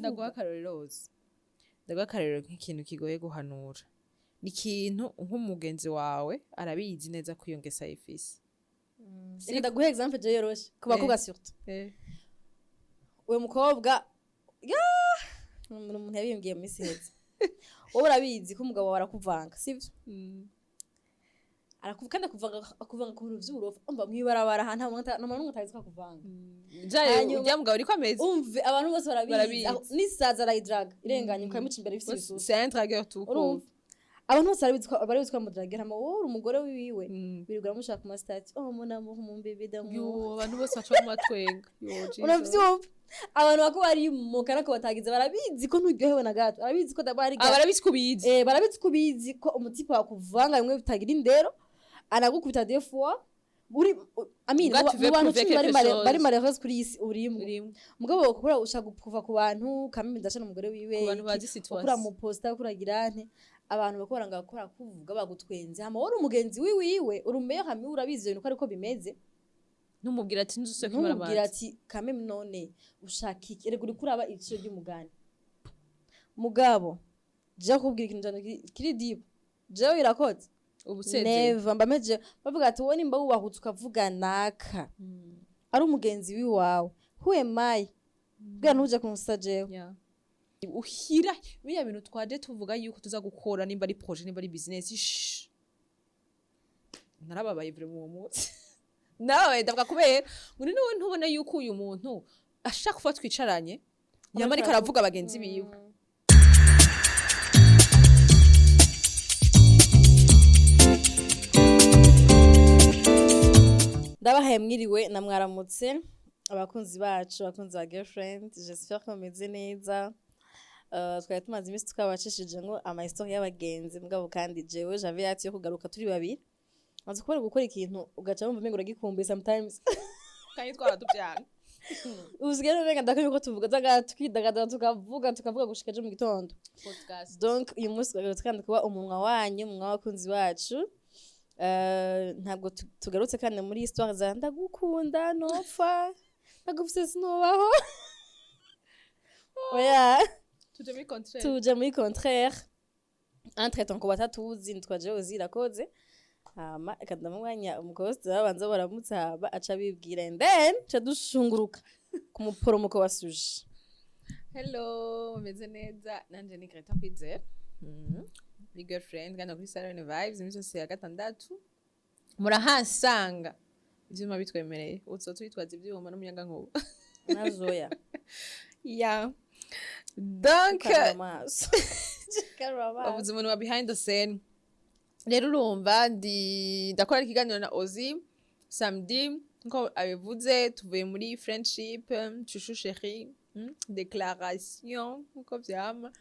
ndaguha akarorero nk'ikintu kigoye guhanura ni ikintu nk'umugenzi wawe arabizi neza ko iyo ngeso ayifise reka ndaguhe example je yoroshe ku bakobwa surtout uwo mukobwa umuntu yabimbwiye mu minsi iheze wowe urabizi ko umugabo wawe arakuvanga sivyo kandi akuvanga ku bintu vy'uburofa umva mwibarabara ahantu n'umuntu utazi ko akuvanga ujya mugabo uriko ameze umve abantu bose barabizi n'isaza arayidraga irenganye ukamuca imbere ifise ibisusu c'est un dragueur tout court abantu bose barabizi ko amudragera ama wowe umugore wiwe birigura mushaka mu stati mon amour mon bébé d'amour yo abantu bose baca mu matwenga uravyumva abantu bako bari mu kana ko batagize barabizi ko nturyohewe na gato barabizi ko dabari barabizi kubizi barabizi kubizi ko umutipe wakuvanga bimwe bitagira indero anagukubita des fois uri abantu bari malheureuse kuri isi urimwe mugabo ukora ushaka kuva ku bantu kamwe ndashana umugore wiwe ku bantu bazi situation ukura mu posta kuragira ante abantu bakora ngakora kuvuga bagutwenze hama wari umugenzi wiwe urumeye hamwe urabizi ibintu ko ariko bimeze numubwira ati nzuse kumara amazi numubwira ati kame none ushaka iki erega uri kuraba icyo ry'umugani mugabo je kubwira ikintu cyane kiri deep je irakoze neva mbameje bavuga ati wowe nimba wubahutse ukavuga naka ari umugenzi wiwawe who am I bwa ntuje kunsa jewe uhira biya bintu twaje tuvuga yuko tuza gukora nimba ari projet nimba ari business narababaye vraiment uwo munsi nawe ndavuga kubera muri niwe ntubona yuko uyu muntu ashaka kufa twicaranye nyama ariko aravuga abagenzi biwe ndabahaye mwiriwe na mwaramutse abakunzi bacu abakunzi ba girlfriend j'espère ko meze neza twari tumaze iminsi twabacishije ngo ama histoire y'abagenzi mugabo kandi jewe j'avais hâte yo kugaruka turi babiri anze kubera gukora ikintu ugaca wumva mengo uragikumbuye sometimes kandi twaradubyanga uzigera menga ndako yuko tuvuga tukidagadura tukavuga gushika je mu gitondo podcast donc uyu munsi tugaruka kandi kuba umunwa wanyu umunwa w'abakunzi bacu ntabwo tugarutse kandi muri histoire za ndagukunda nopfa ndagufise sinobaho oya tuje muri contraire entre ton batatuzi nitwaje uzirakoze hama akandamwanya umukozi babanza baramutse haba aca bibwira and then cha dushunguruka ku muporomoko wasuje hello meze neza nanje ni Greta Kwizera Big girlfriend kandi kuri Salon Vibes imisozi ya gatandatu murahasanga ivyuma bitwemereye utso twitwaza ivyuma n'umuyaga nkuba nazoya yeah donc abuze umuntu wa behind the scene rero urumva ndakora ikiganiro na Ozi samedi nko abivuze tuvuye muri friendship chouchou chérie déclaration nko vyama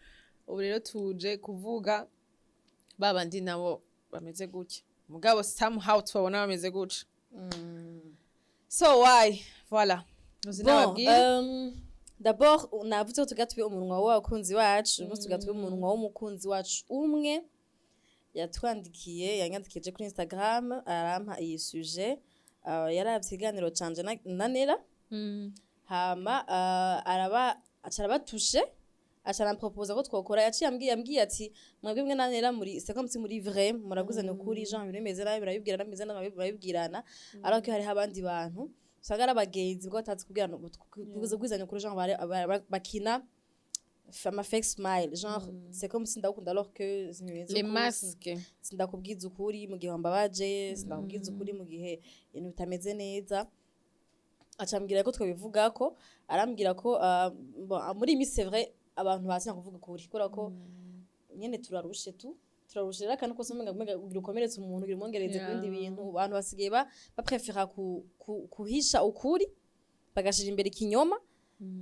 ubu rero tuje kuvuga babandi nabo bameze gutya mugabo somehow tubabona bameze gutya so why voilà d'abord navuze ko tugatuye umunwa w'abakunzi bacu umunsi tugatuye umunwa w'umukunzi wacu umwe yatwandikiye yanyandikije kuri Instagram arampa iyi sujet yaravye ikiganiro canje na Nera hama arabatushe acana propose ko twokora yaciye ambwiye ati mwebwe mwe nanera muri c'est comme si muri vrai muraguze no kuri Jean bimeze nabi barabibwira nameze nabi barabibwirana ariko hari abandi bantu usanga abagenzi bwo batazi kubwirana kuguzanya kuri Jean bakina ama fake smile genre c'est comme si ndakunda alors que les masques sindakubwiza ukuri mu gihe wambabaje sindakubwiza ukuri mu gihe ibintu bitameze neza acambwira ko twabivuga ko arambwira ko muri mi c'est vrai abantu basinya kuvuga ukuri kora ko nyene turarushe rero kandi ko somenga gukomeretsa umuntu girumongereze kubindi bintu abantu basigaye baprefera kuhisha ukuri bagashira imbere ikinyoma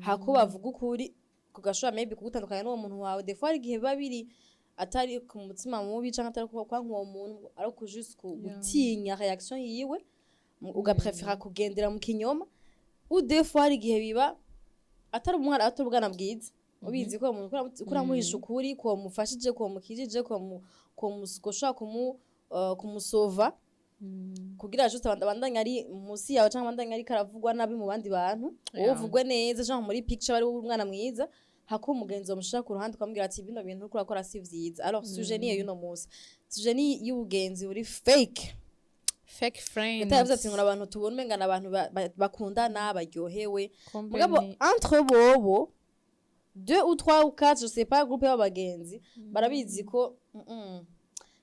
hako bavuga ukuri kugashora maybe kugutandukanya n'uwo muntu wawe des fois igihe babiri atari ku mutima mubi canke atari kwa nk'uwo muntu ariko juste gutinya reaction yiwe ugaprefera kugendera mu kinyoma ou des fois igihe biba atari umwana atubwana bwiza ubizi ko umuntu ukuramuhisha ukuri ko mufashije ko mukijije ko mushaka kumusova kugira juste abandanya ari musi yawe cyangwa abandanya ari karavugwa nabi mu bandi bantu wowe uvugwe neza cyangwa muri picture bari umwana mwiza hako umugenzi wamushira ku ruhande ukamubwira ati bino bintu uriko urakora si vyiza alors sujet niyo y'uno munsi sujet ni y'ubugenzi uri fake friends utavuze ati ngo abantu tubona umenga n'abantu bakundana baryohewe Kumbe mugabo ni- entre bobo 2 ou 3 ou 4 je sais pas groupe y'abagenzi barabizi ko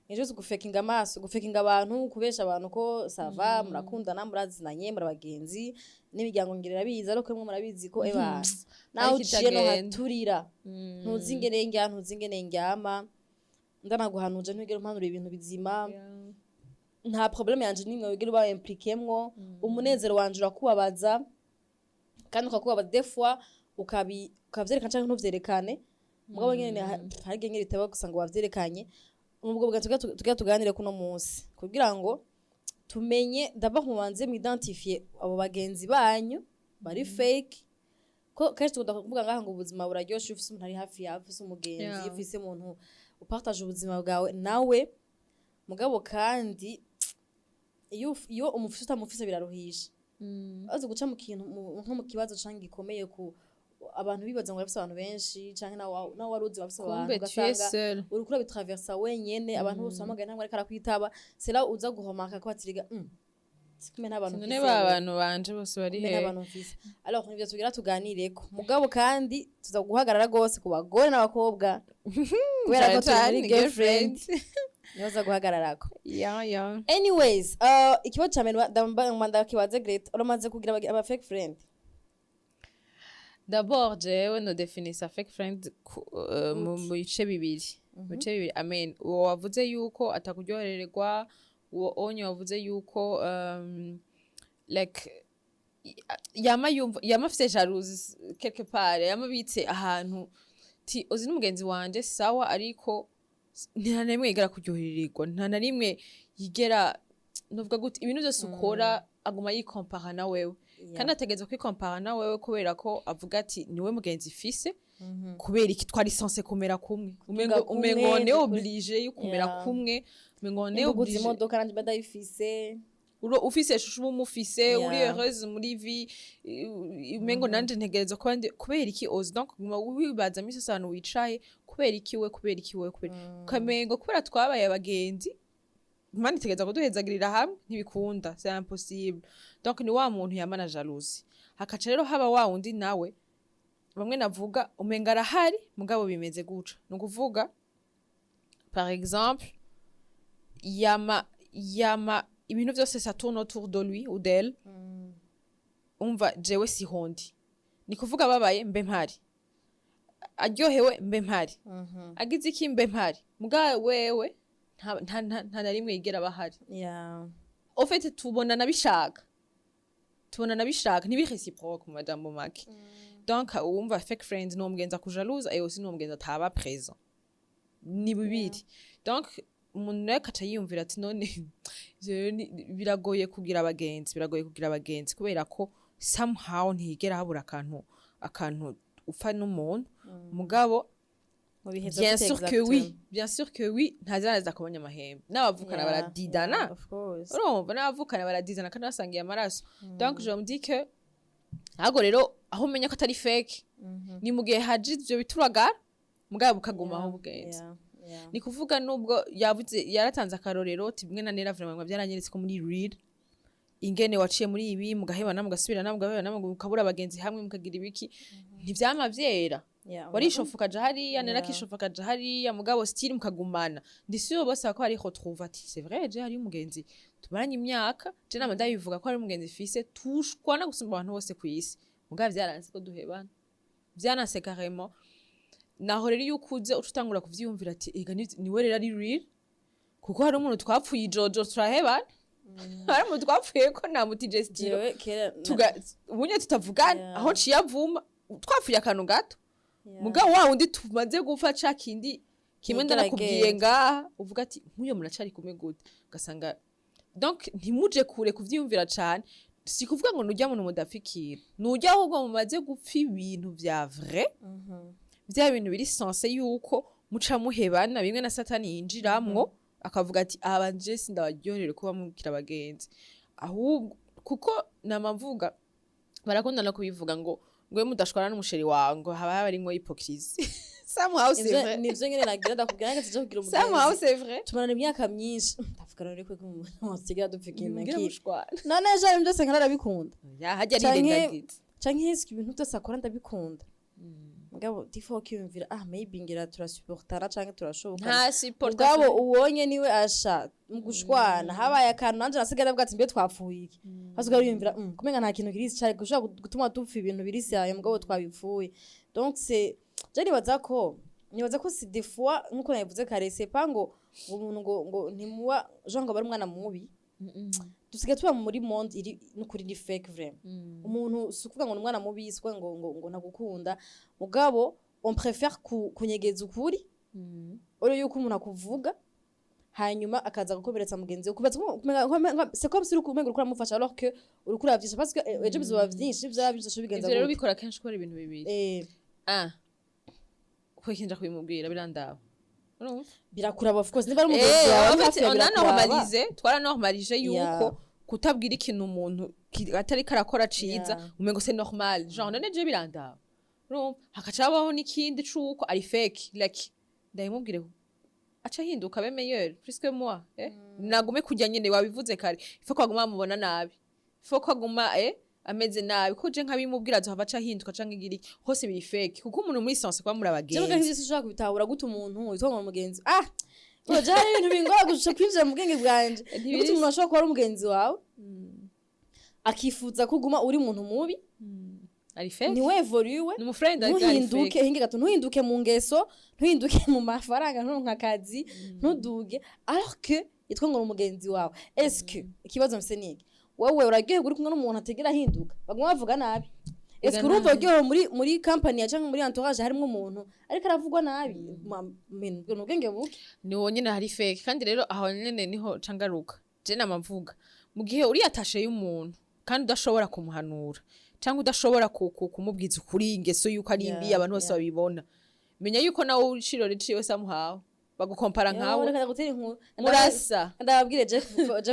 ni juste gufekinga amaso gufekinga abantu kubesha abantu ko sava murakundana murazinanye murabagenzi n'imiryango ngirira biza ariko mwe murabizi ko eba nawe Ariko uciye no itagenda. haturira ntuzingene ndyama ndanaguhanuje ntugere umpanura ibintu bizima nta problème yanje nimwe wigera uba implikemwo umunezero wanje urakubabaza kandi ukakubabaza des fois ukavyerekana canke ntuvyerekane mugabo nyene hari igihe nyene bitaba gusa ngo wavyerekanye ubwo bwa tuganire kuno munsi kugira ngo tumenye d'abord mubanze mwidentifie abo bagenzi banyu bari fake ko kenshi tugomba kuvuga ngaha ngo ubuzima buraryoshe ufise umuntu ari hafi yawe ufise umugenzi ufise umuntu upartage ubuzima bwawe nawe mugabo kandi iyo umufise utamufise biraruhisha azi guca mu kintu nko mu kibazo canke gikomeye ku abantu bibaza ngo bafise abantu benshi canke nawe waruzi bafise abantu ugasanga uriko urabitraversa wenyene abantu bose bamagaye ntabwo ariko arakwitaba c'est là uza guhomaka ko batiriga sikume n'abantu none abantu banje bose bari he n'abantu mfise alors nivyo tugira tuganireko mugabo kandi tuza guhagarara gose ku bagore n'abakobwa kubera ko turi girlfriend niho uza guhagararako yeah anyways ikibazo ca mbere ndakibaze Greta uramaze kugira aba fake friend d'abord jewe no definisa fake friend mu bice bibiri amen uwo wavuze yuko atakuryohererwa uwo onye wavuze yuko like yama afise jalousie quelque part yama bitse ahantu ti uzi n'umugenzi wanje sawa ariko nta na rimwe yigera kuryohererwa nta na rimwe yigera novuga gute ibintu byose ukora aguma yikompara na wewe kandi ategeza kwikompara na wewe kubera ko avuga ati niwe mugenzi fise kubera iki twari censé kumera kumwe umengo ne oblige yo kumera kumwe umengo ne oblige imodoka nanje badayifise ufise shushu umufise uri heureuse muri vie umengo nanje ntegereza kubera iki ozi donc wibaza misi sana wicaye kubera iki we kamengo kubera twabaye abagenzi mani tegeza kuduhezagirira hamwe ntibikunda c'est impossible donc ni wa muntu yamana jalousie hakaca rero haba wa wundi nawe bamwe navuga umenga arahari mugabo bimeze guca no kuvuga par exemple yama ibintu byose ça tourne autour de lui ou d'elle umva jewe si hondi ni kuvuga babaye mbe mpari aryohewe mbe mpari agize iki mbe mpari mugabo wewe nta na rimwe yigera bahari au fait tubona nabishaka ntibi réciproque madame Maki donc umva fake friends no mugenza kujalousa et aussi no mugenza ataba présent ni bibiri donc umuntu akaca yiyumvira ati none biragoye kugira abagenzi kubera ko somehow ntiyigera habura akantu upfa n'umuntu mugabo bien sûr que oui ntazanaza kubanya amahembe n'abavukana baradidana urumva n'abavukana baradidana kandi basangiye amaraso donc je me dis que ntabwo rero aho umenya ko atari fake ni mu gihe haje ivyo bituragara mugabo bukagumaho ubugenzi ni kuvuga nubwo yaratanze akarorero timwe na nera vraiment byaranyeretse ko muri real ingene waciye muri ibi mugahebana mugasubirana mukabura abagenzi hamwe mukagira ibiki ntivyama vyera warishofuka jahari nera kishofuka jahari mugabo still mukagumana ndisiyo bose ko ari retrouve ati c'est vrai je hari umugenzi tubaranye imyaka je nama ndabivuga ko ari umugenzi fise tushwana gusumba abantu bose kwisi mugabo vyaranze ko duhebana vyanase carrément naho rero iyo ukuze utangura kuvyiyumvira ati ega niwe rero ari real kuko hari umuntu twapfuye ijojo turahebana hari umuntu twapfuye ko namutije stilo ubunye tutavugana aho nciye avuma twapfuye akantu gato mugabo wa wundi tumaze gupfa ca kindi kimwe ndarakubwiye ngaha uvuga ati nk'uyo muracari kumwe gute ugasanga donc ntimuje kure kuvyiyumvira cane si kuvuga ngo nujya muntu mudafikira nujya ahubwo mumaze gupfa ibintu vya vrai vya bintu biri censé yuko muca muhebana bimwe na satani yinjiramwo akavuga ati abanje sindabaryoherere kuba mukira abagenzi ahubwo kuko namavuga barakunda no kubivuga ngo ngwe mudashwana n'umusheri wawe ngo haba harimwo hypocrisie somehow c'est vrai nivyo nyene nagira ndakubwira ngo tuje kugira somehow umugenzi c'est vrai tumarana imyaka myinshi ndavugana rero ko musigira dupfikiye na ngira ki mushwana none ejo ibintu byose nkarabikunda ya hajya Canke- rirengagiza canke yesu ibintu byose akora ndabikunda mugabo tifo kiyumvira maybe ngira turasupportana canke turashoboka nta support mugabo uwonye niwe asha mu gushwana habaye akantu nanje nasigara bwa ati mbe twapfuye iki hasigaye yumvira kumenga nta kintu kirisi cyari gushaka gutuma dupfa ibintu birisi yayo mugabo twabipfuye donc c'est je nibaza ko si des fois nkuko nabivuze kare c'est pas ngo umuntu ngo ntimuwa Jean ngo bari umwana mubi dusigaye tuba muri monde iri n'ukuri ni fake vraiment umuntu sukuvuga ngo umwana mubi yiswe ngo ntagukunda mugabo on préfère kunyegeza ukuri uri yuko umuntu akuvuga hanyuma akaza gukomeretsa mugenzi we kubaza c'est comme si urukumengo rukura mufasha alors que urukura vyinshi parce que ejo bizoba vyinshi byabyo bigenza rero bikora kenshi ko ibintu bibiri kwekinja kubimubwira birandaba birakuraba of course niba ari umugenzi wawe hafi ya normalize twaranormalije yuko kutabwira ikintu umuntu atari karakora ciza umengo c'est normal genre none je birandaba hakacabaho n'ikindi cuko ari fake like ndayimubwire acha hinduka be meilleur plus que moi nagume kujya nyine wabivuze kare ifo kwaguma mubona nabi ifo kwaguma ameze nabi ko je nkabimubwira zo hava ca hinduka canke igiri hose biri fake kuko umuntu muri sense kwa muri abagenzi je ngakije sishaka kubitahura gute umuntu yitwa umugenzi bro jari ibintu bingora gusha kwinjira mu bwenge bwanje gute umuntu ashobora kuba ari umugenzi wawe akifuza kuguma uri umuntu mubi ari fake ni we evolue ni mu friend ntuhinduke hinge gato ntuhinduke mu ngeso ntuhinduke mu mafaranga nturonka akazi ntuduge alors que yitwa ngo umugenzi wawe est-ce que ikibazo mse niki wewe uragiye uri kumwe n'umuntu ategera hinduka baguma bavuga nabi est-ce que urumva ugiye muri company ya cyangwa muri entourage harimo umuntu ariko aravugwa nabi mu bwenge buke ni wonyine hari fake kandi rero aho nyene niho cangaruka je namavuga mu gihe uri yatashe y'umuntu kandi udashobora kumuhanura cyangwa udashobora kumubwiza ukuri ingeso yuko ari imbi abantu bose babibona menya yuko nawe uciro riciwe samuhawe bagukompara nkawe murasa ndababwire je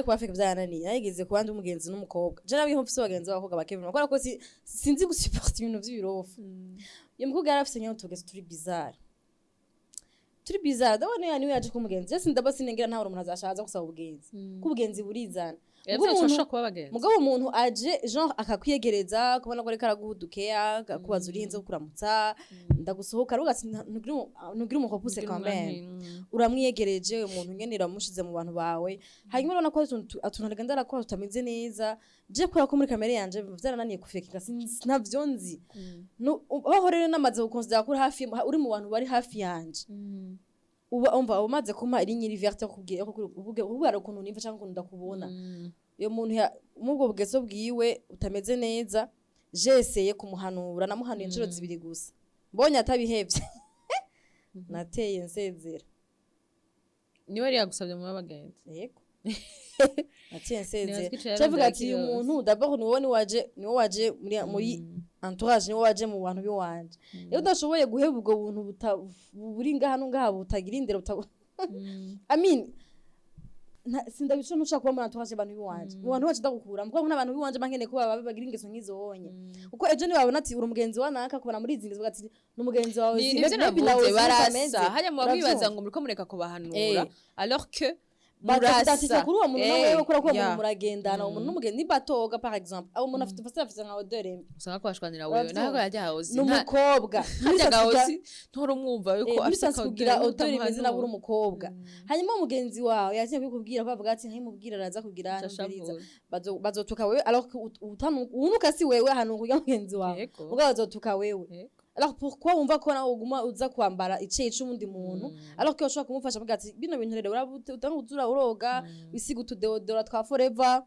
kuba fake byananiye yageze ku bandi umugenzi n'umukobwa je nabiho mfise abagenzi b'abakobwa bakevima kubera ko sinzi gusupport ibintu by'ibirofu iyo mukobwa yarafise nyayo tugeze turi bizarre ndabona yani yaje ku mugenzi je sindaba sinengera nta umuntu azashaza gusaba ubugenzi ku bugenzi burizana mugabo umuntu aje genre akakwiyegereza kubona ko ariko araguhudukeya kubaza urinze kuramutsa ndagusohoka rugati nugira umukopuse quand même uramwiyegereje umuntu ngene iramushize mu bantu bawe hanyuma urabona ko atuntu agenda arakora tutameze neza je kora ko muri kamera yanje byarananiye kufekinga ntavyo nzi aho rero namaze gukonsidera kuri hafi uri mu bantu bari hafi yanje umva umaze kuma iri nyiri verte kubwiye kubwira ukuntu nimva cyangwa ukuntu ndakubona iyo muntu mubwo bweso bwiwe utameze neza jeseye kumuhanura namuhanuye inshuro zibiri gusa mbonye atabihevye nateye nsezera niwe ari yagusabye mu bagenzi yego nateye nsezera cyavuga ati umuntu d'abord niwe waje muri entourage niwe waje mu bantu biwanje iyo udashoboye guheba ubwo buntu buri ngaha butagira indero I mean sindabisho nushaka kuba muri entourage abantu biwanje mu bantu bacu ndagukura mukobwa n'abantu biwanje bankene kuba bagira ingeso nkizo wonye kuko ejo ni babona ati uri umugenzi wa naka kubona muri izi ngeso ati n'umugenzi wawe nawe barasa hanya mu bibaza ngo muriko mureka kubahanura alors que batata kuri uwo muntu nawe kora ko umuntu muragendana umuntu n'umugenzi ni batoga par exemple abo umuntu afite nka odore usanga kwashwanira wewe naho yajya hozi n'umukobwa hajya hozi ntoro mwumva yuko afite kugira odore imeze naburi umukobwa hanyuma umugenzi wawe yagiye kubikubwira ko avuga ati nkimubwira araza kugira nziriza bazotuka wewe alors unuka si wewe hano kugira mugenzi wawe ubwo bazotuka wewe alors pourquoi on va kona uguma uza kwambara ice cy'undi muntu alors que ushaka kumufasha avuga ati bino bintu rero utanguzura uroga bisiga utudeodora twa forever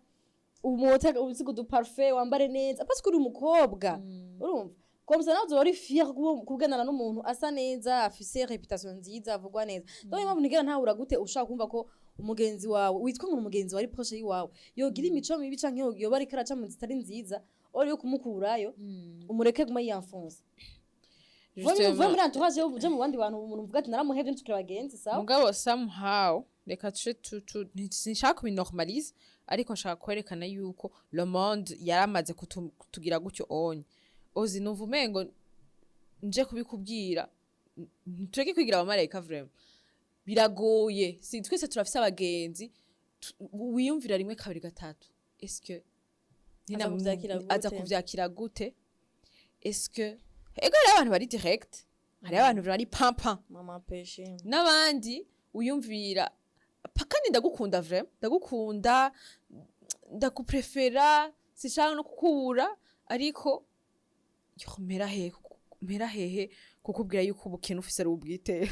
umutega ubisiga udu parfait wambare neza parce que uri umukobwa urumva comme ça nazo uri fier kugendana n'umuntu asa neza afise reputation nziza avugwa neza donc impamvu nigera nta uragute ushaka kumva ko umugenzi wawe witwa ngo umugenzi wari proche yiwawe yogira imico mibi canke yoba ari karaca mu zitari nziza ori yo kumukurayo umureke guma yienfonce Vamos muri entourage yo buje mu bandi bantu umuntu mvuga ati naramuhevye ntukira bagenzi sawa mugabo somehow reka sinshaka kubinormalize ariko nshaka kwerekana yuko le monde yaramaze kutugira gutyo onye ozi numva umengo nje kubikubwira tureke kwigira abamarayika vraiment biragoye si twese turafise abagenzi wiyumvira rimwe kabiri gatatu eske aza kuvyakira gute eske ego hari abantu bari direct hari abantu bari pampa mama peshe n'abandi uyumvira pakani ndagukunda vraiment ndagukunda ndakuprefera sishaka no kukubura ariko mera hehe kukubwira yuko ubukene ufise ari ubwite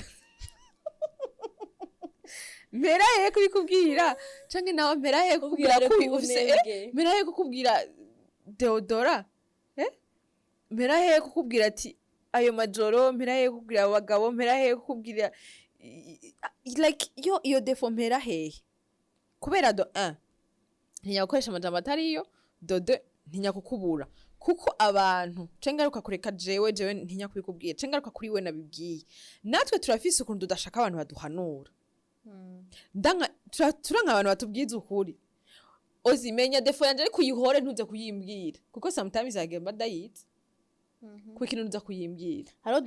mera hehe kubikubwira canke nawe mera hehe kukubwira ko ufise mera hehe kukubwira Deodora mera hehe kukubwira ati ayo majoro mera hehe kukubwira abagabo mera hehe kukubwira like iyo defo mera hehe kubera do 1 ntiyakoresha amajambo atariyo do 2 ntinyakukubura kuko abantu cengaruka kureka jewe ntinya kubikubwira cengaruka kuri we nabibwiye natwe turafise ukuntu tudashaka abantu baduhanura ndanga turanka abantu batubwiza ukuri ozimenya defo yanje ariko uyihore ntuze kuyimbwira kuko sometimes agenda dayit kuko ikintu ntuza kuyimbwira haro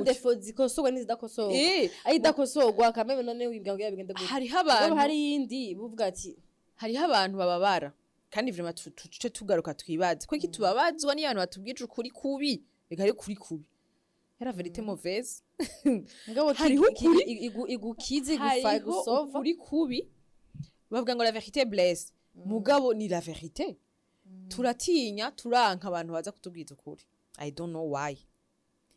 defo zikosorwa n'izidakosorwa ari dakosorwa kameme none wimbwa ngo bigende gute hariho abantu hari yindi buvuga ati hariho abantu bababara kandi vraiment tuce tugaruka twibaze ko kitubabazwa n'abantu batubwije ukuri kubi ega ari kuri kubi yara verite mauvaise ngabo hariho igukize gufa gusova kuri kubi bavuga ngo la vérité blesse mugabo ni la vérité turatinya turanka abantu baza kutubwiza ukuri I don't know why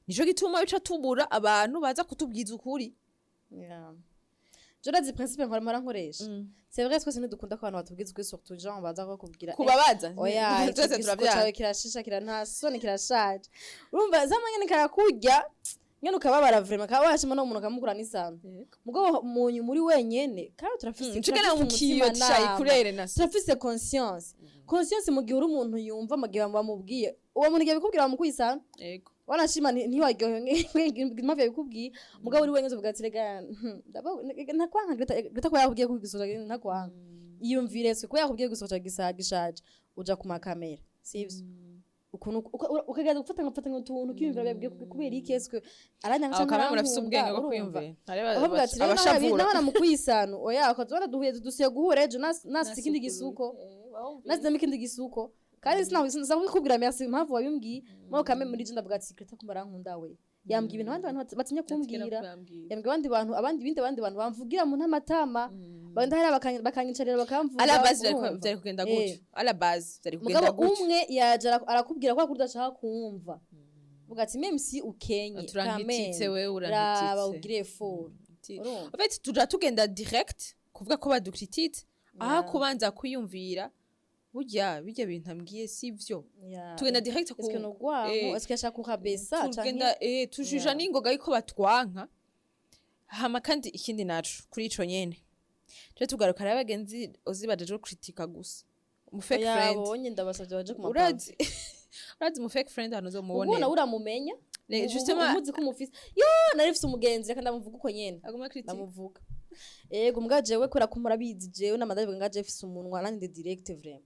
nico gituma bica tubura abantu baza kutubwiza ukuri Jora zi principe nkora nkoresha. C'est vrai que c'est dukunda ko abantu batubwiza ukuri surtout gens baza kubwira. Kubabaza. Oya, twese turavyara kirashisha kirantasone kirashaje. Urumva zamanye nikarakurya nyene ukababara vraiment kabashima no umuntu kamukura n'isano. Mugo munyu muri wenyene kandi turafise tukena mukiyo cyayikurere nasi. Turafise conscience. Conscience mu gihe uri umuntu yumva amagihe bamubwiye. Uwo muntu giye bikubwira bamukwisana. Yego. Wanashima ntiwaryohe mpamvu yabikubwiye mugabo uri wenyine uvuga ati rega ntakwanka Greta ko yakubwiye kugisoza ntakwanka iyumvire se ko yakubwiye gusoza gishaje uja ku makamera sivyo ukuntu ukagenda gufata nk'utuntu kiyumvira yabwiye kubera iki eske aranya nka kamera murafise ubwenge bwo kwiyumvira abashavura mu kwisano oya akazona duhuye dusiye guhura ejo nasi ikindi gisuko nasi ikindi gisuko kandi sinabwo kubwira merci impamvu wabimbwiye mo kame muri je ndavuga ati Greta kumara nkunda we yambwiye ibintu abandi batinya kumbwira yambwiye abandi bantu bamvugira mu ntamatama bandi hari bakanyicarira bakamvuga ala base byari kugenda gutyo ala base byari kugenda gutyo umwe yaje arakubwira ko kudashaka kumva vuga ati même si ukenye turangititse we urangititse raba ugire fort en fait tuja tugenda direct kuvuga ko badukritite aha kubanza kuyumvira burya bijya bintu ambwiye sivyo tugenda direct ko eske no gwabo eske ashaka kukabesa tugenda tujuja n'ingoga yuko batwanka hama kandi ikindi nacu kuri ico nyene je tugaruka abagenzi ozibaje kritika gusa mu fake friend yabonye ndabasavye baje ku urazi mu fake friend hano zo mubone ubona uramumenya justement umuzi ko mufise yo narifise umugenzi reka ndamuvuga uko nyene aguma kritika ndamuvuga ego mbwa jewe kora kumurabizi jewe namadabivuga ngaje fise umunwa nandi direct vraiment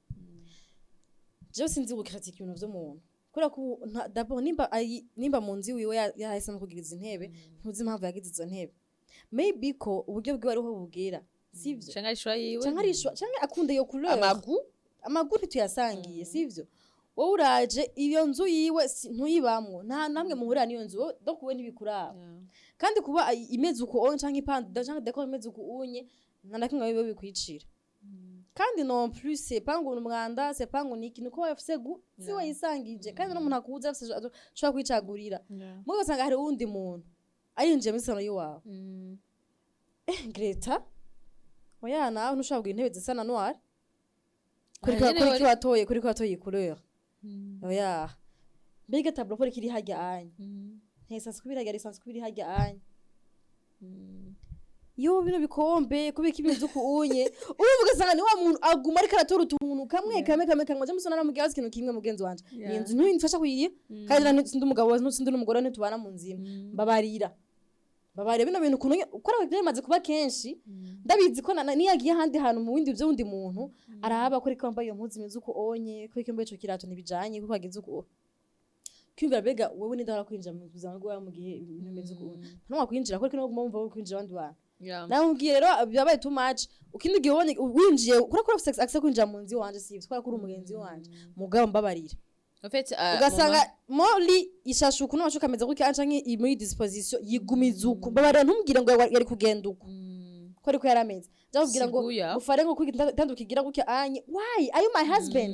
je sinzi gukritika ibintu vy'umuntu kora ko d'abord nimba munzi wiwe yahisemo kugiriza intebe ntuzi impamvu yagize izo ntebe maybe ko uburyo bwiwe ariho bubwira sivyo canke arishwa yiwe canke akunde yo couleur amagu ntituyasangiye sivyo wowe uraje iyo nzu yiwe ntuyibamwo nta namwe muhurira niyo nzu do kuwe ntibikuraba kandi kuba imeze uko on canke ipande canke decor imeze uko unye nanakinga bibe bikwicira kandi non plus c'est pas ngo umwanda c'est pas ngo niki nuko wafise si wayisangije kandi no muntu akuza afise shobora kwicagurira mu gasanga hari undi muntu arinje muri sano yiwawe Greta oya nawe ntushobora kugira intebe zisa na noir kuri watoye couleur oya mbega tableau pour kiri hajya anya ntesa kubira hajya lisansi kubira hajya anya yo bino bikombe kubika ibintu kunye uvuga sanga ni wa muntu aguma ariko aratora utuntu kamwe je musona namugiye ikintu kimwe mugenzi wanje ni inzu ntifasha kuyiriya kandi sindi umugabo sindi n'umugore ntitubana mu nzima mbabarira bino bintu kuntu ukora byamaze kuba kenshi ndabizi ko niyagiye handi hantu mu windi by'undi muntu arahaba kuri kambaye iyo mpuzi imeze uko onye kuri kambaye ico kirato nibijanye kuko agize uko kwiyumvira bega wewe nindahora kwinjira mu buzima bwawe mu gihe ibintu bimeze uko ntumwa kwinjira kuko no kumva wo kwinjira abandi bantu namubwiye rero byabaye too much ukindi gihe ubonye winjiye kuri kuri access kwinjira mu nzi wanje sivyo twara kuri umugenzi wanje mugabo mbabarira ugasanga moli ishashu kuno washuka ameze gutya ancanke muri disposition yigumiza uko mbabarira ntumubwire ngo yari kugenda uko ko ariko yarameze ndabwira ngo ufare ngo tandukigira gutya anye why are you my husband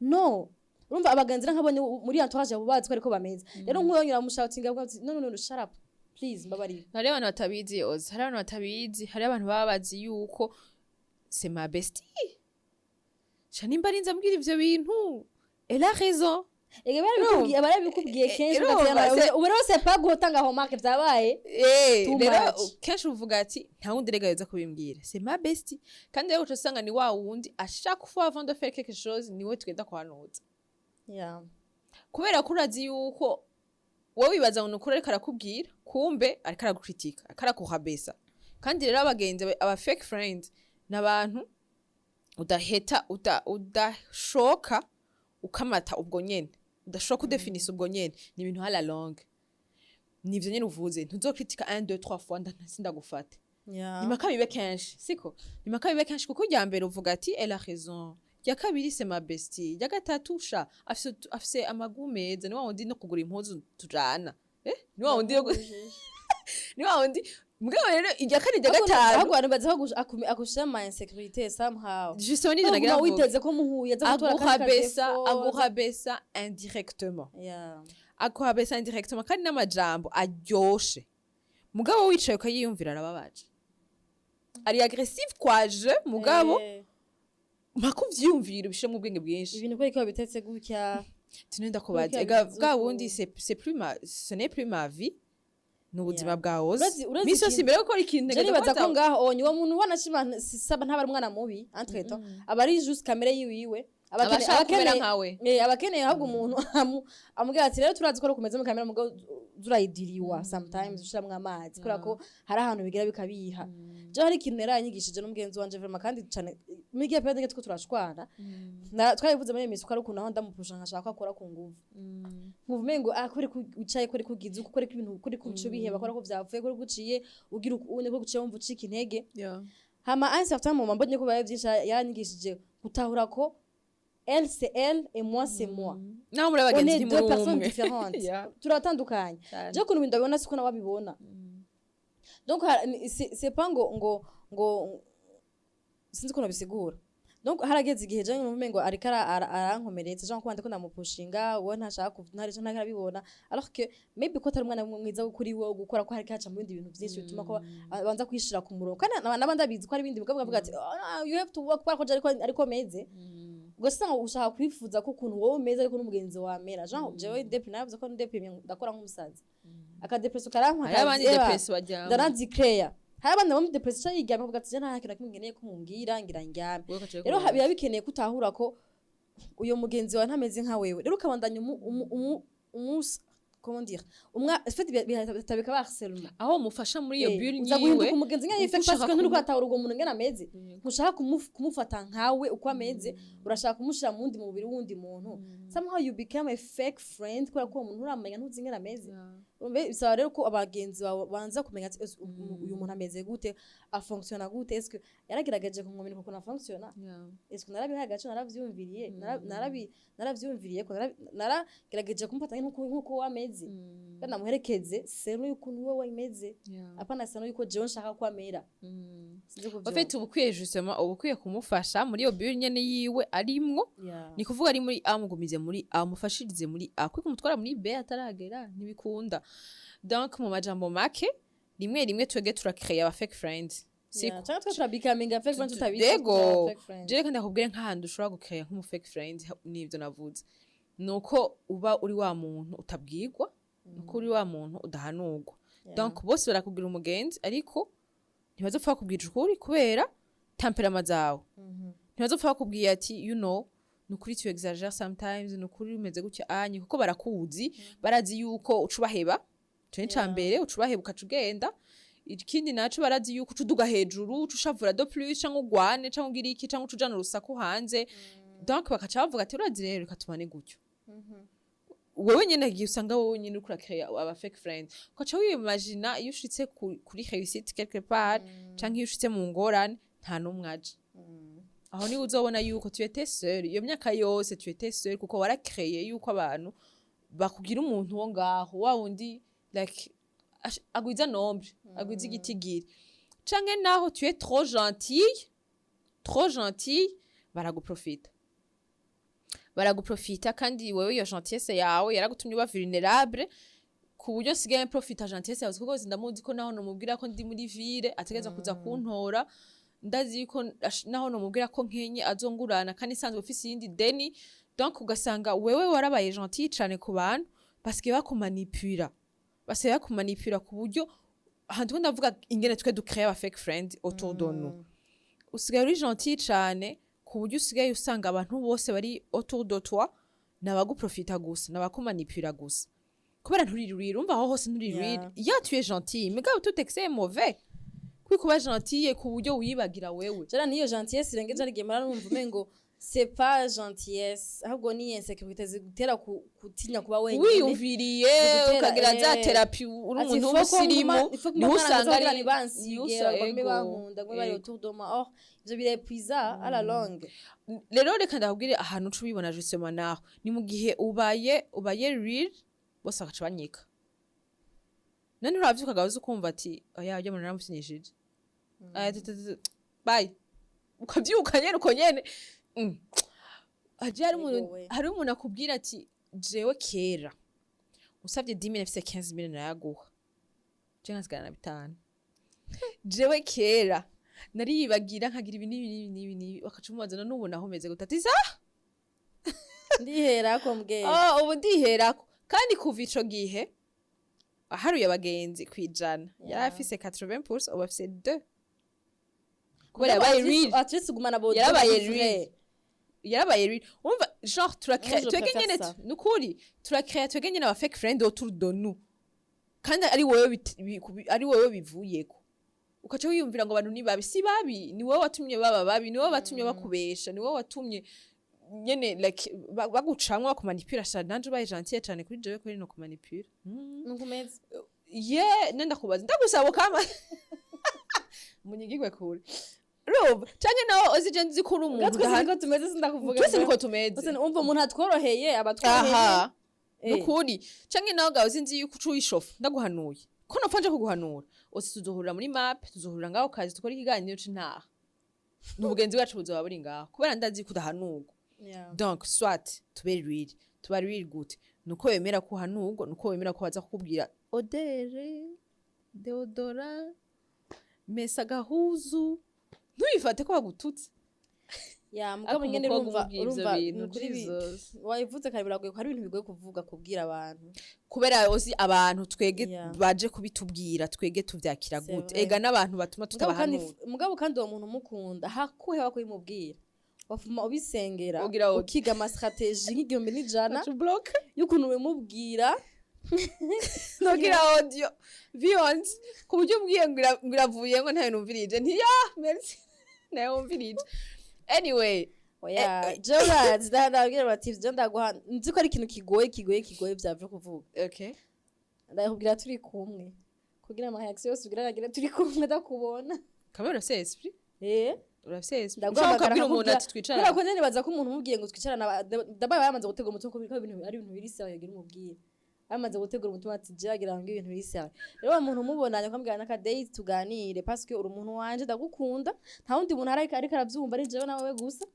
no urumva abaganzira nkabonye muri entourage abo bazi ko ariko bameze rero nkuyonyura mushoutinga bwa no shut up please mbabarira hari abantu batabizi ozi hari abantu batabizi hari abantu baba bazi yuko c'est ma bestie nimba arinze ambwira ivyo bintu elle a raison barabikubwiye kenshi ubu rero c'est pas gutanga homework byabaye rero kenshi uvuga ati nta wundi rega yoza kubimbwira c'est ma bestie kandi rero ucasanga ni wa wundi ashaka fois avant de faire quelque chose niwe tugenda kwanuza kubera ko urazi yuko wowe wibaza ngo nukuri ariko arakubwira kumbe ariko aragukritika ariko arakuhabesa kandi rero abagenzi aba fake friends n'abantu udaheta udashoka ukamata ubwo nyene udashoka udefinisa ubwo nyene ni ibintu hala longue nivyo nyene uvuze ntuzokritika 1 2 3 fois ndagufata nimaka bibe kenshi siko nimaka bibe kenshi kuko rya mbere uvuga ati elle a raison ya kabiri c'est ma bestie ya gatatu sha afise amagumeza ni wa wundi no kugura impuzu tujana ni wa wundi ni wa wundi mugabo rero ijya kane ijya gatanu ahubwo abantu baza akushira ma insécurité somehow justement ni nagira witeze ko muhuye aza gutora aguhabesa indirectement aguhabesa indirectement kandi n'amajambo aryoshe mugabo wicaye ukayiyumvira arababaje ari aggressive kwaje mugabo makuvyumvira bishe mu bwenge bwinshi ibintu ko bitetse gutya tinenda kubaza bwa wundi c'est plus ce n'est plus ma vie n'ubuzima bwawe miso simbere ko ikintu nibaza ko ngaho onye uwo muntu wanashima saba ntabari umwana mubi entreto abari juste kamera yiwe abakeneye ahubwo umuntu amubwira ati rero turazi ko rukomeze mu kamera mugabo turayidiriwa sometimes ushiramwe amazi kubera ko hari ahantu bigira bikabiha je hari ikintu yaranyigishije n'umugenzi wanje vraiment kandi cyane migiye pede ngetwe turashwana twayivuze muri emisi ko ari ukuntu aho ndamupusha nkashaka akora ku nguvu nkuvumengo kuri wicaye kuri kugize uko kuri ibintu kuri kubico biheba ko vyapfuye kuri guciye ugira une ko guciye wumva ucika intege hama un certain moment mbonye ko baye byinshi yaranyigishije gutahura ko elle c'est elle et moi c'est moi. Non muri abagenzi deux personnes différentes. Turatandukanye. Je kuntu ndabona siko nababibona. Donc c'est pas ngo sinzi ko nabisigura. Donc harageze igihe je n'umengo ariko arankomeretse je nkwande ko ndamupushinga wowe ntashaka kuntare cyo ntarabibona alors que maybe ko atari umwana mwiza kuri wowe gukora ko hari kaca mu bindi bintu byinshi bituma ko abanza kwishira ku murongo kandi nabandi abizi ko ari ibindi bigabo bavuga ati you have to work kwa ko ariko meze gusa ushaka kwifuza ko ukuntu wowe meza ariko n'umugenzi wamera Jean jewe depi navuze ko ndepi ndakora nk'umusazi akadepresso karampa abandi depresso bajya ndanazi clear hari abandi bamwe depresso yiryamye bavuga ati je nta kintu kimwe ko mumbwira ngira ndyame rero biba bikeneye kutahura ko uyo mugenzi wawe ntameze nka wewe rero ukabandanya comment dire fait bitabika ba harcèlement aho mufasha muri iyo bulle nyiwe uzaguhinduka umugenzi nyaye fait parce que nturuko atahura ugo muntu ngena ameze ntushaka kumufata nkawe uko ameze urashaka kumushira mu wundi mubiri wundi muntu somehow you become a fake friend kubera ko umuntu uramenya ntuzi ngena ameze bisaba rero ko abagenzi banza kumenya ati uyu muntu ameze gute afonctiona gute est-ce que yaragerageje kumwomenya ko na fonctiona est-ce que narabihaye gace naravyumviriye naravyumviriye ko naragerageje kumufata nkuko wameze kandi namuherekeze sero y'ukuntu wowe wameze apana sano yuko jewe nshaka ko amera bafite ubukwiye justement ubukwiye kumufasha muri iyo bulle nyene yiwe arimwo ni kuvuga ari muri amugumize muri amufashirize muri kwiko umutwara muri B ataragera nibikunda donc mu majambo make rimwe twege turakreya aba fake friends siko cyangwa turabecoming a fake friend tutabizi je kandi akubwire nk'ahantu ushobora gukreya nk'umu fake friend nivyo navuze nuko uba uri wa muntu utabwirwa nuko uri wa muntu udahanurwa donc bose barakubwira umugenzi ariko ntibazopfa kubwira ukuri kubera temperament zawe ntibazopfa kubwira ati you know nukuri tu exagere sometimes nukuri umeze gutya anye kuko barakuzi barazi yuko ucubaheba cyo cyambere ucubaheba ukacugenda ikindi naco barazi yuko ucuduga hejuru ucushavura do plus cyangwa ugwane cyangwa ugira iki cyangwa ucujana urusaku hanze donc bakaca bavuga ati urazi rero katumane gutyo wewe nyene agiye usanga wowe nyene uriko urakrea aba fake friends ukaca wimagina iyo ushitse kuri réussite quelque part canke iyo ushitse mu ngorane nta numwe aje aho ni uzobona yuko tu étais seul iyo myaka yose tu étais seul kuko warakrea yuko abantu bakugira umuntu wo ngaho wa wundi like agwiza nombre agwiza igitigiri canke naho tu es trop gentil baraguprofita kandi wewe iyo gentillesse yawe yaragutumye uba vulnerable ku buryo sigaye profita gentillesse yawe kuko ndamuzi ko naho nomubwira ko ndi muri ville ategeza kuza kuntora ndazi ko naho nomubwira ko nkenye azongurana kandi sanzwe ufise yindi deni donc ugasanga wewe warabaye gentil cyane ku bantu parce que bakumanipura ku buryo hantu ndavuga ingene twe ducréer aba fake friends autour de nous usigaye uri gentil cyane ku buryo usigaye usanga abantu bose bari autour de toi nabaguprofita gusa nabakumanipura gusa kubera nturirwira umva aho hose nturirwira ya tu es gentil mais gars tout excès est mauvais kuba gentil ku buryo wibagira wewe jana niyo gentillesse irengeje ari gemara numva umengo c'est pas gentillesse ahubwo ni insécurité zigutera kutinya kuba wenyine wiyumviriye ukagira za therapie uri umuntu w'umusirimu ni usanga ari bansiye bankunda ngo bari autour de moi or ivyo birepuiza à la longue rero reka ndakubwire ahantu cubibona justement naho ni mu gihe ubaye real bose bakaca banyika none uravyuka gahuze ukumva ati oya ujya mu naramupfinyishije bye ukavyuka nyene uko nyene hari umuntu akubwira ati jewe kera usabye 10,000 afise 15,000 nayaguha jenga sigana 5 jewe kera nariyibagira nkagira ibi nibi bakaca umubaza n'ubu naho meze gutatiza ndiherako mbwe ubu ndiherako kandi kuva ico gihe aharuye abagenzi kwijana yari afise 80% ubu afise 2 kubera yabaye real atrese gumana bo yarabaye real umva genre twege nyene nukuri turakrea twege nyene aba fake friend autour de nous kandi ari wowe bivuyeko ukaca wiyumvira ngo abantu ni babi si babi ni wowe watumye baba babi ni wowe watumye bakubesha ni wowe watumye nyene like bagucamwa bakumanipura cyane nanje ubaye gentil cyane kuri jewe ko rino kumanipura nukumeze nenda kubaza ndagusaba kama munyigigwe kure Rob, cyane nawo ozije nzi kuri umuntu gahango tumeze sindakuvuga twese niko tumeze ose umva umuntu atworoheye abatworoheye nukuri cyane nawo gaho sinzi yuko ucishofa ndaguhanuye ko nopfanje kuguhanura ose tuzohurira muri map tuzohurira ngaho kazi tukora ikiganiro c'intaha n'ubugenzi bwacu buzoba buri ngaho kubera ndazi kudahanurwa donc soit tube real good nuko wemera ko hanurwa nuko wemera ko baza kukubwira odere deodora mesa gahuzu ntubifate ko bagututse mugabo nyene urumva nukuri wayivuze kare biragoye ko hari ibintu bigoye kuvuga kubwira abantu kubera ozi abantu twege baje kubitubwira twege tuvyakira gute ega n'abantu batuma tutabahanura mugabo kandi uwo muntu umukunda hakuhe bakuyimubwira wafuma ubisengera ukiga ama strategie nk'igihumbi n'ijana y'ukuntu wimubwira nogira audio viewers ku buryo ubwiye ngiravuye ngo ntayo numvirije ntiya merci nayo umvirije anyway Jonas ndabwira bati byo ndaguha nzi ko ari ikintu kigoye byavye kuvuga okay ndakubwira turi kumwe kugira ama reaction yose ugira agira turi kumwe ndakubona kamera c'est esprit urafise esprit ndakubwira umuntu ati twicara kubera ko nyene baza ko umuntu umubwiye ngo twicarana dabaye yamaze gutegura umutwe ko ibintu ari ibintu biri sawa yagira umubwira amaze gutegura umutima ati jagira ngo ibintu bisawe rero umuntu umubonanye kwambwira naka date tuganire parce que uri umuntu wanje ndagukunda nta wundi muntu ariko aravyumva ari jewe nawe gusa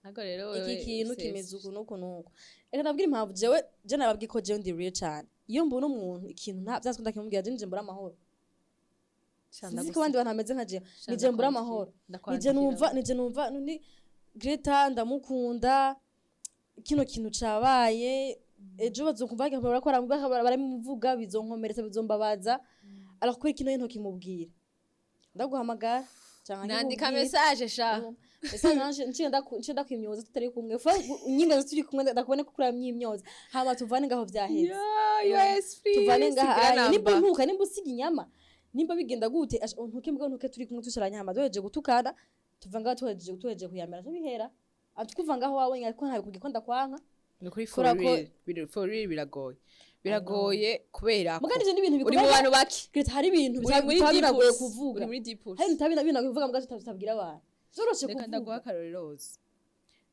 ago rero wewe iki kintu kimeze uko nuko reka nabwira impamvu jewe je nababwiye ko jewe ndi real cyane iyo mbona umuntu ikintu nta byazwe ndakimubwira je mbura amahoro sinzi ko abandi bantu bameze nka jewe nije mbura amahoro nije numva ni Greta ndamukunda kino kintu cabaye ejo bazokumvaga barakora baramuvuga bizonkomeretsa bizombabaza alors ko kino yento kimubwira ndaguhamagara cyangwa nandika message sha ese nanje ncenda kwimyoza tutari kumwe fa nyinga turi kumwe ndakubone ko kura myimyoza hama tuvane ngaho vyaheze yes free tuvane ngaho nimba ntuka nimba usiga inyama nimba bigenda gute ntuke mbwa ntuke turi kumwe tucaranya hama doheje gutukana tuva ngaho tuheje kuyamera tubihera atukuva ngaho wawe ariko ntabwo kugikunda kwanka ni kuri Kubera ko- for real biragoye kubera ko mugani ivyo ni ibintu uri mu bikomeye bantu bake Greta, hari ibintu uri muri bitaba biragoye deep kuvuga uri muri deep hari ibintu bitaba binagoye kuvuga mbwa tutabwira abantu zoroshe reka ndaguha kuvuga akarorero rose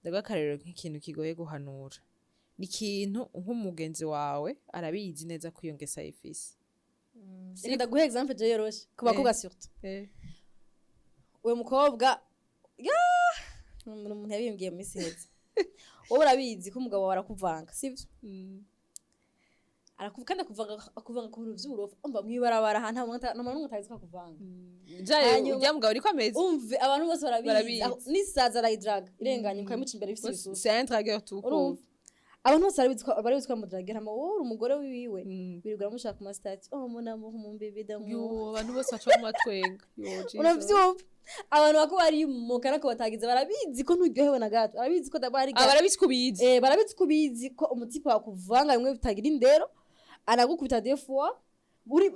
ndaguha akarorero nk'ikintu kigoye guhanura ni ikintu nk'umugenzi wawe arabizi neza ko iyo ngeso ayifise reka ndaguha example je yoroshe ku bakobwa surtout uwo mukobwa umuntu yabimbwiye mu minsi iheze wowe urabizi ko umugabo wawe arakuvanga sivyo kandi akuvanga ku bintu vy'uburofa umva mwibarabara ahantu n'umuntu atazi ko akuvanga jaye ujya mugabo uriko ameze umve abantu bose barabizi Barabizi. n'isaza arayidraga irenganye ukayimuca imbere ifise ibisusu c'est un dragueur tout court urumva abantu bose barabizi ko amudragira ama wowe uri umugore wiwe birirwa mushaka ku masitati oh mon amour mon bébé d'amour yo abantu bose baca mu matwenga yo Jesus. uravyumva abantu bako barimuka nako batagize barabizi ko nturyohewe na gato barabizi ko dabari barabizi kubizi barabizi ko ubizi ko umutipe wakuvanga bimwe bitagira indero anagukubita des fois uri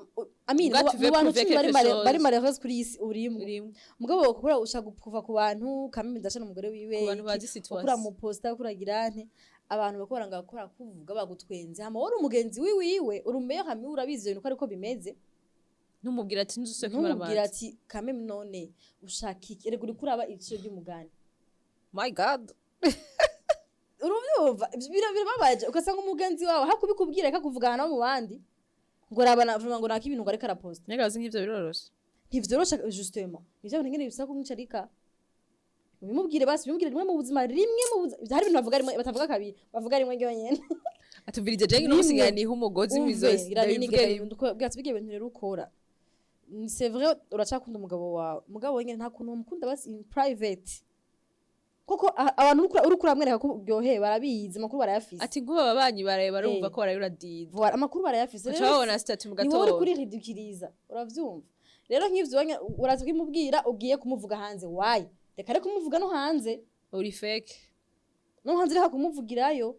amini Ubwo tuvuye mu bantu prouver cumi quelque chose. bari malheureuse kuri iyi si urimwe urimo mugabo ukora ushaka kuva ku bantu kamimi ndashana umugore wiwe ku bantu bazi ukura situation mu posta kuragira nte abantu bakora ngo akora kuvuga bagutwenze hama wari umugenzi wiwe urumeye hamwe urabizi ibintu ko ariko bimeze ntumubwira ati nzuse ntumubwira kumara ati kameme none ushaka iki erega uri kuraba icyo ry'umugani my god urubyumva birababaje ugasanga umugenzi wawe hakubikubwira reka kuvugana no mu bandi ngo rabana vuga ngo naka ibintu ngo areka araposta nagaze nk'ivyo biroroshe ntivyorosha justement nivyo bintu ngene bisaba kumwicarika bimubwire basi bimubwire rimwe mu buzima hari ibintu bavuga rimwe batavuga kabiri bavuga rimwe ryonyene atubwirije jengi no gusigana ni umugozi w'izosi bwatsi bigiye ibintu rero ukora c'est vrai uracakunda umugabo wawe umugabo wenyine nta kuntu umukunda basi in private kuko abantu uri kuramwereka ko uryoheye barabizi amakuru barayafise ati ngo babanyi baraye barumva ko barayura diva voilà amakuru barayafise rero babona statut mu ni wowe uri gatondo kuri ridikiriza uravyumva rero nk'ivyo uraza kumubwira ugiye kumuvuga hanze why reka reka kumuvuga no hanze uri fake no hanze reka kumuvugirayo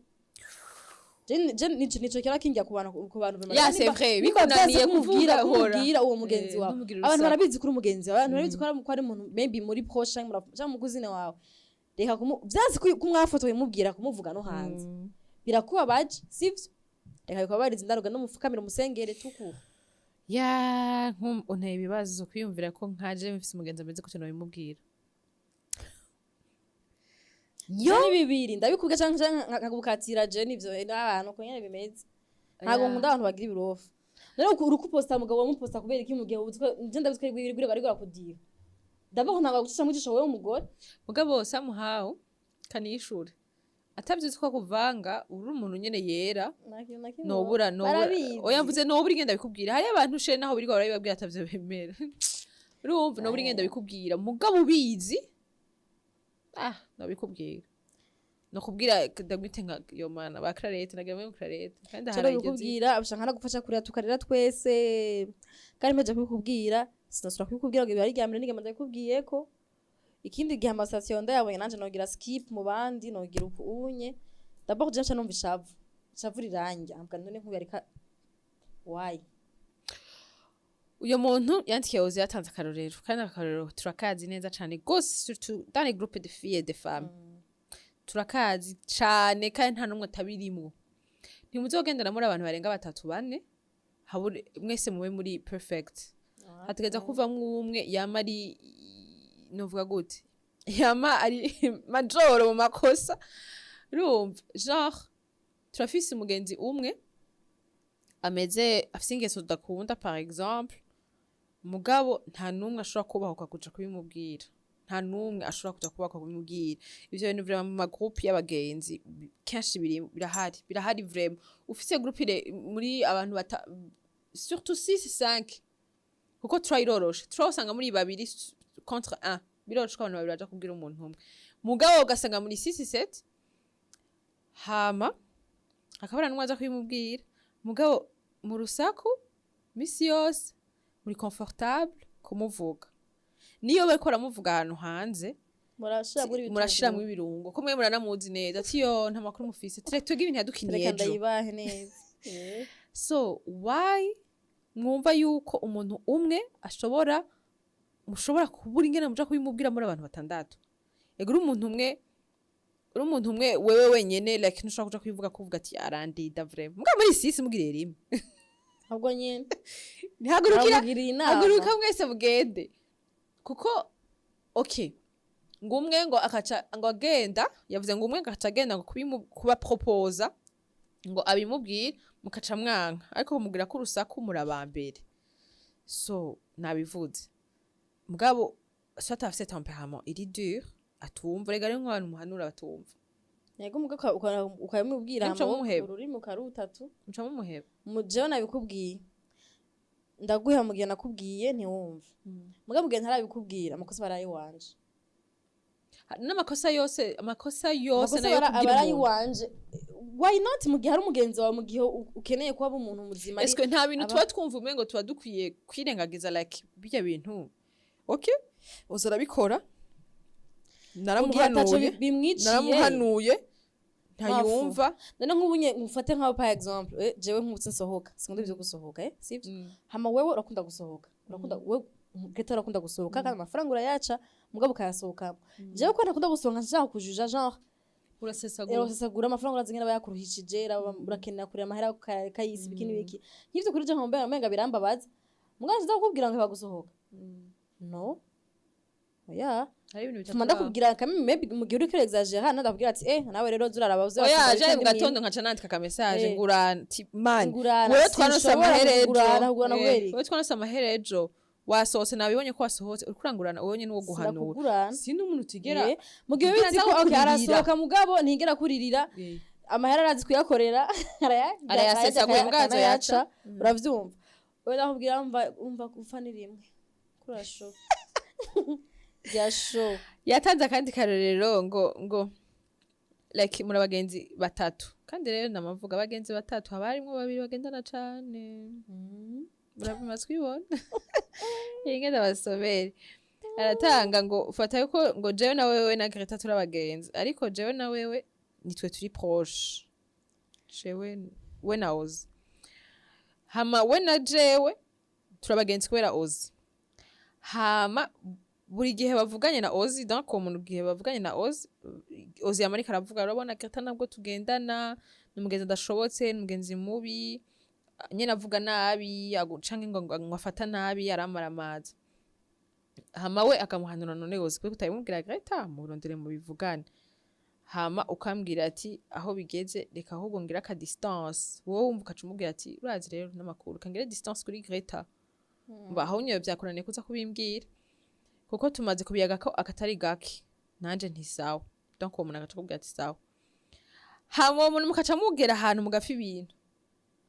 nico kera kingira ku bantu ya c'est vrai bikunaniye kuvuga kubwira uwo mugenzi wawe ntumugire abantu urusaku. barabizi kuri umugenzi wawe abantu barabizi ko ari umuntu maybe muri proche cyangwa mu kuzine wawe reka vyazi ko mwafotoye mubwira kumuvuga no hanze birakubabaje sivyo reka bikababariza indaruga no mufukamira umusengere tukuru ya unteye ibibazo kwiyumvira ko nkaje mfise umugenzi ameze gutyo nabimubwira yo ni bibiri ndabikubwira canke nkagukatira je nivyo n'abantu ko nyene bimeze ntabwo nkunda abantu bagira ibirofa rero urukuposta mugabo wamuposta kubera iki mugihe je ndabizwe biri bari gukudira ndabako ntabwo gucisha mu gisho wewe umugore mugabo somehow kanishura atavyizi ko kuvanga uri umuntu nyene yera nobura oya mvuze nobura ingenda bikubwira hari abantu she naho biriko barabibabwira atavyo bemera urumva nobura ingenda bikubwira mugabo ubizi nabikubwira nokubwira ndagwite nka yo mana ba Clarette nagamwe Clarette kandi harageze bikubwira abashaka nagufasha kurira tukarira twese kandi mpeje kubikubwira sinasura kubikubwira ngo bari ryamire nige manje kubwiye ko ikindi gihe amastation ndayabonye nanje nogira skip mu bandi nogira ukunye d'abord je numva ishavu riranja ambwa none nkubi arika why uyo muntu yandikiye ozi yatanze akarorero kandi akarorero turakazi neza cyane gose surtout dans les groupes de filles et de femmes turakazi cyane kandi nta numwe atabirimwo ntimuzogendera muri abantu barenga 3-4 habure mwese mube muri perfect hategeza kuvamwo umwe yama ari novuga gute yama ari majoro mu makosa urumva genre turafise umugenzi umwe ameze afise ingeso tudakunda par exemple mugabo nta numwe ashobora kubahuka kuja kubimubwira nta numwe ashobora kuja kubahuka kubimubwira ivyo bintu vraiment mu magroupe y'abagenzi kenshi birahari vraiment ufise groupe muri abantu surtout 6-5 kuko twiroroshe twosanga muri babiri contre 1 biroroshe ko abantu babiri baja kubwira umuntu umwe mugabo ugasanga muri 6-7 hama akabara numwe aza kubimubwira mugabo mu rusaku misi yose muri confortable kumuvuga niyo bariko baramuvuga ahantu hanze murashiramwo ibirungo ko mwe muranamuzi neza ati yo nta makuru mufise twebwe ibintu yadukiniye ejo ndayibahe neza so why mwumva yuko umuntu umwe mushobora kubura ingene muja kubimubwira muri abantu 6 ego umuntu umwe uri umuntu umwe wewe wenyene like ntushobora kuja kwivuga kuvuga ati arandida vraiment mbwa muri sisi mugire rimwe ahubwo nyene ntihagurukira inama haguruka mwese mugende kuko okay ngo umwe ngo akaca ngo agenda yavuze ngo umwe akaca agenda ngo kuba proposa ngo abimubwire mukaca mwanka ariko kumubwira ko urusaku murabambere so nabivuze mugabo soit afite tempérament iri dur atumva rega rero nk'abantu muhanura batumva yego muga ukayamubwira mu ururimi ukarutatu muca mumuheba mujewe nabikubwiye ndaguha mugihe nakubwiye ntiwumva muga mugihe ntarabikubwira amakosa barayi wanje n'amakosa yose nayo abarayi wanje why not mugihe hari umugenzi wawe mugihe ukeneye kuba umuntu muzima est-ce que nta bintu tuba twumva umengo tuba dukwiye kwirengagiza like bijya bintu okay uzarabikora naramuhanuye ntayumva none nk'ubunye ngufate nkaho par exemple jewe nk'ubutse nsohoka sinkunda ibyo gusohoka sivyo hama wewe urakunda gusohoka wewe geta urakunda gusohoka kandi amafaranga urayaca mugabo ukayasohoka jewe ko nakunda gusohoka nshaka kujuja genre urasesagura amafaranga urazingena bayakuruhishije urakenera kurira amahera kayisi bikini biki nk'ivyo kuri je nkombe amenga birambabaza mugabo ndakubwira ngo bagusohoka no oya tumanda kubwira kamwe maybe mu gihe uri kare exagera ndakubwira ati nawe rero zuraraba uze oya je mu gatondo nkaca nandika ka message ngurana man wewe twanose amaherejo wewe twanose amaherejo wasohotse nabibonye ko wasohotse uri kurangurana wowe nyene wo guhanura sindi umuntu utigera mu gihe bizi ko okay arasohoka mugabo ntigera kuririra amahera arazi kuyakorera arayasesa ku mbwazo yaca uravyumva wewe ndakubwira umva gufana rimwe kurasho yasho yatanze kandi karorero ngo like muri abagenzi batatu kandi rero namavuga abagenzi batatu haba harimo babiri bagendana cane murabimaze kwibona ingenda basomere aratanga ngo ufata yuko ngo jewe na wewe na Greta turi abagenzi ariko jewe na wewe nitwe turi proche jewe we na Ozi hama we na jewe turi abagenzi kubera Ozi hama buri gihe bavuganye na Ozi donc umuntu gihe bavuganye na Ozi Amerika aravuga urabona Greta nabwo tugendana n'umugenzi adashobotse n'umugenzi mubi nyene avuga nabi agucanke ngo ngafata nabi aramaramaza hama we akamuhanura none Ozi kuko utayimubwira Greta murondere mu bivugane hama ukambwira ati aho bigeze reka ahubwo ngira ka distance wowe wumva ukacumubwira ati urazi rero n'amakuru kangira distance kuri Greta aho nyoye byakorane kuza kubimbwira kuko tumaze kubiyaga ko akatari gake nanje ntisawa donc uwo muntu agacakubwira ati sawa hama umuntu mukaca mugera ahantu mugafa ibintu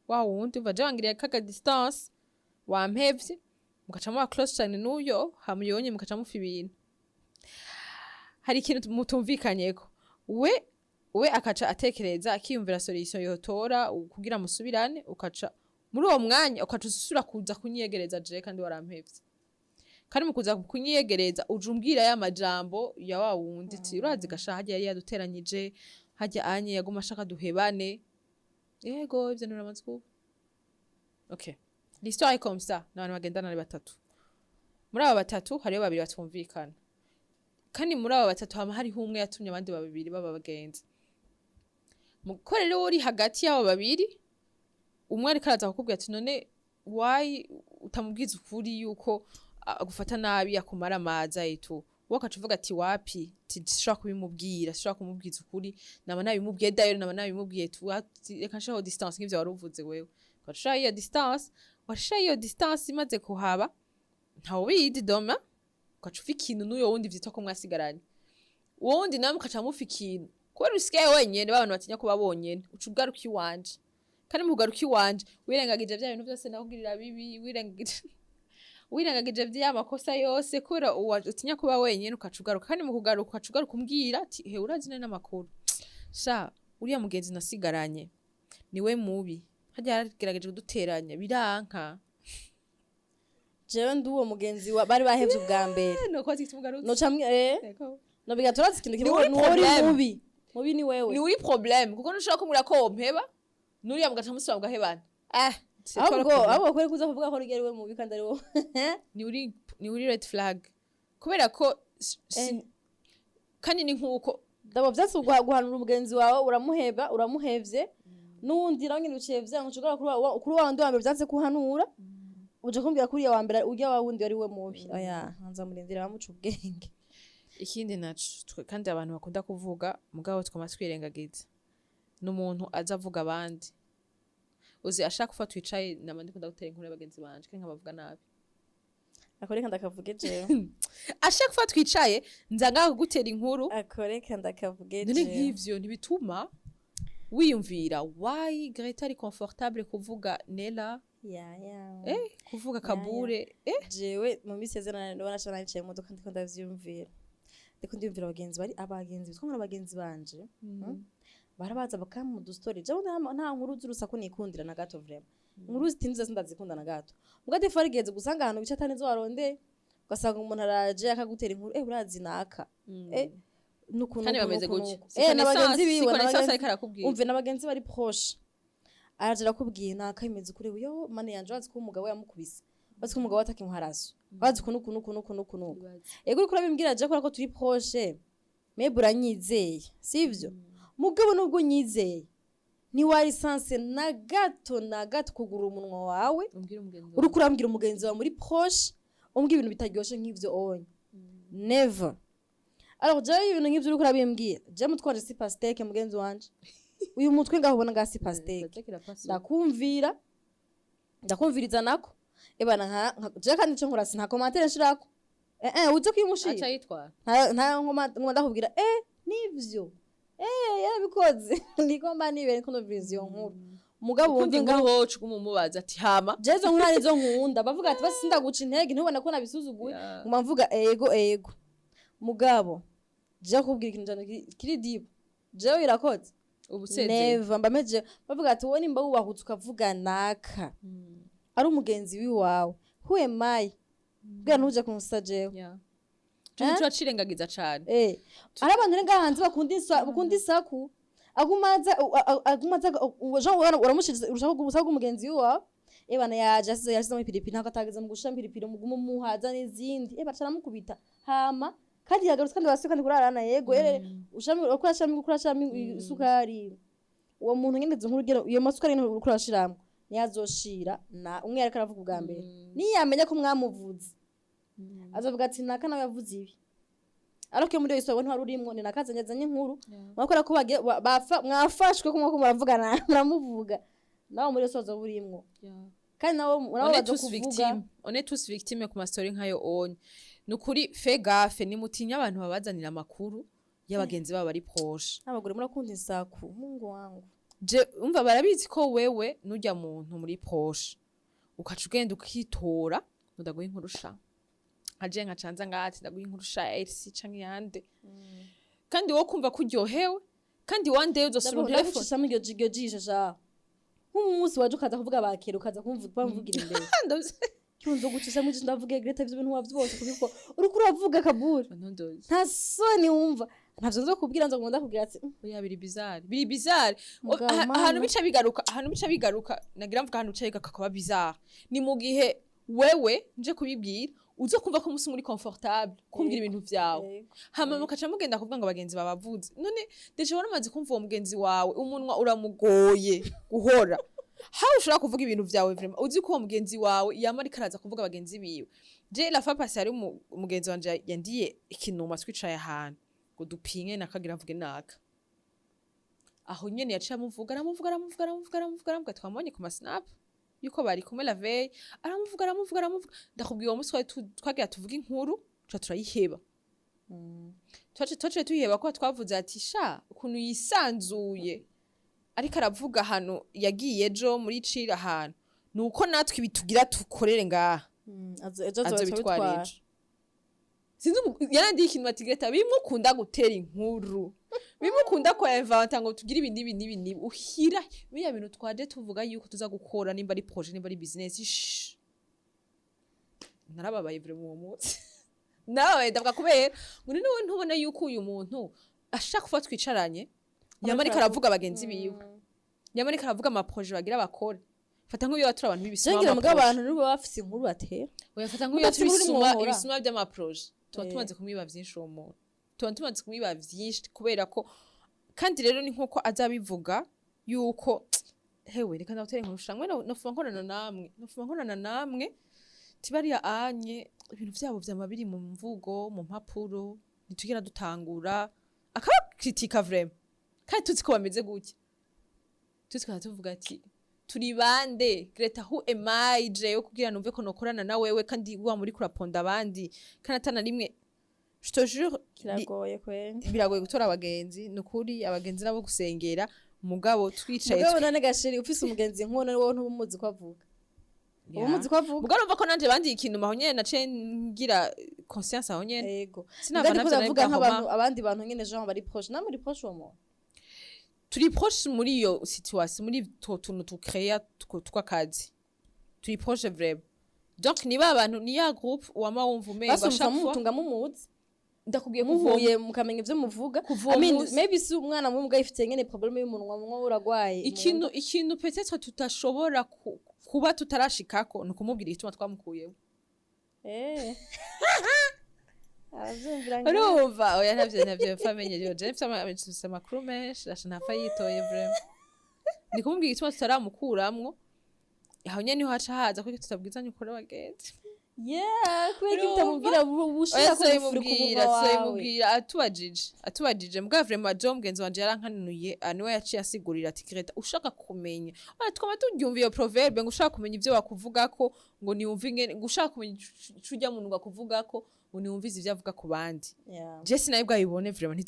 wa wundi uva je wangiriye kaga distance wampevye mukaca muba close cyane n'uyo hamuyonye mukaca mufa ibintu hari ikintu mutumvikanyeko we akaca atekereza akiyumvira solution yotora kugira musubirane ukaca muri uwo mwanya ukaca usura kuza kunyegereza je kandi warampevye kandi mukuza kunyegereza ujumbwira ya majambo ya wa wundi ati urazi gasha hajya yari yaduteranyije hajya anye yaguma ashaka duhebane yego ivyo nuramaze kuba okay l'histoire est comme ça n'abantu bagendana ari batatu muri aba batatu hariyo babiri batumvikana kandi muri aba batatu hama hariho umwe yatumye abandi babiri baba bagenzi mukore rero uri hagati y'abo babiri umwe ariko araza kukubwira ati none why utamubwiza ukuri yuko agufata nabi akumara amaza yitu wakaca uvuga ati wapi tishaka kubimubwira shaka kumubwiza ukuri naba nabimubwiye dayo naba nabimubwiye tu reka nshaho distance nk'ivyo waruvuze wewe ukaca iyo distance washa iyo distance imaze kuhaba ntawo bidi doma ukaca ufa ikintu n'uyo wundi vyitwa ko mwasigaranye uwo wundi nawe mukaca mufa ikintu kubera usigaye wenyene b'abantu batinya kuba bonyene uca ugaruka iwanje kandi mugaruka iwanje wirengagije vya bintu vyose nakugirira bibi wirengagije vya makosa yose kubera utinya kuba wenyene ukaca ugaruka kandi mu kugaruka ukaca ugaruka umbwira ati he urazi nene n'amakuru sha uriya mugenzi nasigaranye niwe mubi hajya yaragerageje kuduteranya biranka jewe ndi uwo mugenzi wa bari bahevye ubwa mbere nuko atimugarutse nocamwe no bigaturazi ikintu kimwe n'uri mubi ni wewe ni uri problem kuko ntushaka kumura ko mpeba nuriya mugaca musaba mugahebana ahubwo kweri kuza kuvuga ko rigeri we mubi kandi ari wowe ni uri red flag kubera ko kandi ni nkuko ndabo vyatsi guhanura umugenzi wawe uramuhevye nundi nawe nyine ucevye ngushobora kuri wa wundi wa mbere vyatsi kuhanura uje kumbwira kuri ya wa mbere urya wa wundi ari we mubi oya nza murindira bamuca ubwenge ikindi naco kandi abantu bakunda kuvuga mugabo twama twirengagiza n'umuntu aza avuga abandi uzi ashaka kufa twicaye namandi kunda gutera inkuru y'abagenzi banje kandi nkabavuga nabi akoreka ndakavuge jewe ashaka kufa twicaye nza ngaho gutera inkuru akoreka ndakavuge jewe none nk'ivyo ntibituma wiyumvira why Greta ari confortable kuvuga Nela kuvuga Kabure jewe mu misezerano ndabona cyane naciye mu modoka ndiko ndavyumvira abagenzi bari abagenzi twamara abagenzi banje barabaza bakamu du story je nta nkuru z'urusaku nikundira na gato vraiment nkuru zitinze sindazikunda na gato mugade farigeze gusanga ahantu bica atanizo waronde ugasanga umuntu araje akagutera inkuru urazi naka nukuntu kandi bameze gutyo n'abagenzi biwe umve n'abagenzi bari proche araje arakubwiye naka imeze kuri yo mane yanje wazi ko umugabo yamukubise wazi ko umugabo atakimuharaso wazi ko nukuntu ego uriko urabimbwira je ko turi proche mebe uranyizeye sivyo mugabo nubwo nyizeye ni wari sanse na gato kugura umunwa wawe uriko urambwira umugenzi wawe muri proche umbwira ibintu bitaryoshe nk'ivyo onye never alors je ibintu nk'ivyo uriko urabimbwira je mutwanje si pasteke mugenzi wanje uyu mutwe ngaho ubona nga si pasteke ndakumviriza nako ebana je kandi cyo nkora nta commentaire nshirako uje kwimushira acha yitwa nta ngoma ndakubwira nivyo yarabikoze ndigomba nibe ko no vision nkuru mugabo wumve ngaho cukumubaza ati hama jezo nkura nizo nkunda bavuga ati basi ndaguca intege ntubona ko nabisuzuguye nguma mvuga ego mugabo je kubwira ikintu kiri deep jewe irakoze neva mbameje bavuga ati wowe nimba wubahutse ukavuga naka ari umugenzi wiwawe who am I bwa ntuje kumusajewe tuba cirengagiza cane ari abantu renga hanze bakunda isaku agumaza uramushiriza urushaka gubusa umugenzi wiwawe ebana yaje yasize mu pilipili nako atageza mu gushira pilipili mugumu muhaza n'izindi bacana mukubita hama kandi yagarutse kandi basi kandi kurarana yego ukurashami isukari uwo muntu nyene nkuru iyo masukari no ukurashiramo niyazoshira na umwe yareka aravuga ubwa mbere niyamenya ko mwamuvuze azavuga ati naka nawe yavuze ibi ariko muri iyo isoko ntwari urimwo ni nakazanyazanye inkuru mwakora ko mwafashwe ko mwako muravugana muramuvuga nawe muri iyo sozo burimwo kandi nawe bazo kuvuga on est tous victimes ku story nkayo onye nukuri fegafe nimutinya abantu babazanira amakuru y'abagenzi babo ari proche abagore murakunda isaku mungu wangu je umva barabizi ko wewe nujya muntu muri proche ukaca ugenda ukitora ndaguha inkuru sha aje nkacanza ngati ndaguha inkuru sha LC canke yande kandi wo kumva kuryohewe kandi one day uzosura telefone samwe iryo jisha sha nk'umunsi waje ukaza kuvuga bakera ukaza kumvugira imbere cyunzo gucisha mu ndavuga Greta ivyo bintu wavyose kubiko uriko uravuga Kabure nta soni wumva ntavyo nzo kubwira nzo ngunda kubwira ati oya biri bizarre ahantu bica bigaruka nagira mvuga ahantu bica kakaba bizarre ni mu gihe wewe nje kubibwira uzo kumva ko musi muri confortable kumbwira ibintu vyawe hama mukaca mugenda kuvuga ngo abagenzi babavuze none deje waramaze kumva uwo mugenzi wawe umunwa uramugoye guhora how ushobora kuvuga ibintu vyawe vraiment uzi ko uwo mugenzi wawe yama ari karaza kuvuga abagenzi biwe je la fa passé ari umugenzi wanje yandiye ikinuma twicaye ahantu ngo dupinge nakagira mvuge naka aho nyene yaciye amuvuga twamubonye ku snap yuko bari kumwe la veille aramuvuga ndakubwiye uwo musi twagira tuvuga inkuru turayiheba twace tuyiheba ko twavuze ati sha ukuntu yisanzuye ariko aravuga hano yagiye ejo muri cira ahantu nuko natwe ibitugira tukorere ngaha azo bitwara sinzi yarandi ikintu batigeta bimukunda gutera inkuru bimukunda ko inventa ngo tugire ibindi uhira biya bintu twaje tuvuga yuko tuza gukora nimba ari projet nimba ari business narababaye vraiment uwo munsi nawe ndavuga kubera ngo ni wowe ntubona yuko uyu muntu ashaka kufa twicaranye yamarika aravuga abagenzi biwe yamarika aravuga ama projet bagira bakora fata nk'uyo watura abantu bibisuma jengira mugabo abantu nibo bafise inkuru batera oya fata nk'uyo watura ibisuma by'ama projet tuba tumaze kumwiba vyinshi uwo muntu tuba tumaze kubiba vyinshi kubera ko kandi rero ni nkuko azabivuga yuko hewe reka ndagutere nkurusha mwe nofuba nkorana namwe tibariya anye ibintu vyabo vyama biri mu mvugo mu mpapuro ntitugera dutangura akabakritika vraiment kandi tuzi ko bameze gutya tuzi tuvuga ati turi bande Greta who am I yo kugira numve ko nokorana na wewe kandi wa muri kuraponda abandi kandi atana rimwe je te jure kiragoye kwene biragoye gutora abagenzi nukuri abagenzi nabo gusengera mugabo twicaye mugabo nane gashiri ufise umugenzi nkone wowe ntubumuzi ko avuga ubumuzi ko avuga mugabo numva ko nanje bandi ikintu maho nyene nace ngira conscience aho nyene yego sinava navyo navuga nk'abantu abandi bantu nyene Jean bari proche namuri proche wo mo turi proche muri iyo situation muri tuntu tukreya twakazi turi proche vraiment donc niba abantu ni ya groupe wama wumva umenga chaque fois mutunga mumuzi ndakubwiye muvuye mukamenya ivyo muvuga I mean maybe si umwana mwe mugayifite nyene problème y'umunwa mwe uragwaye ikintu peut-être tutashobora kuba tutarashikako nukumubwira ituma twamukuyemo urumva oya ntavyo famenye ryo je mfite amakuru menshi ntapfa yitoye vraiment ni kumubwira ituma tutaramukuramwo aho nyene niho haca haza kuko tutabwizanye ukora bagenzi kweki utamubwira ubushaka kumubwira atubajije mbwa vraiment jo mugenzi wanje yarankanuye niwe yaciye asigurira ati Greta ushaka kumenya twaba turyumva iyo proverbe ngo ushaka kumenya ivyo wakuvugako ngo niwumve ingene ushaka kumenya icurya muntu wakuvugako ngo niwumvize ivyo avuga ku bandi je sinaye bwabibone vraiment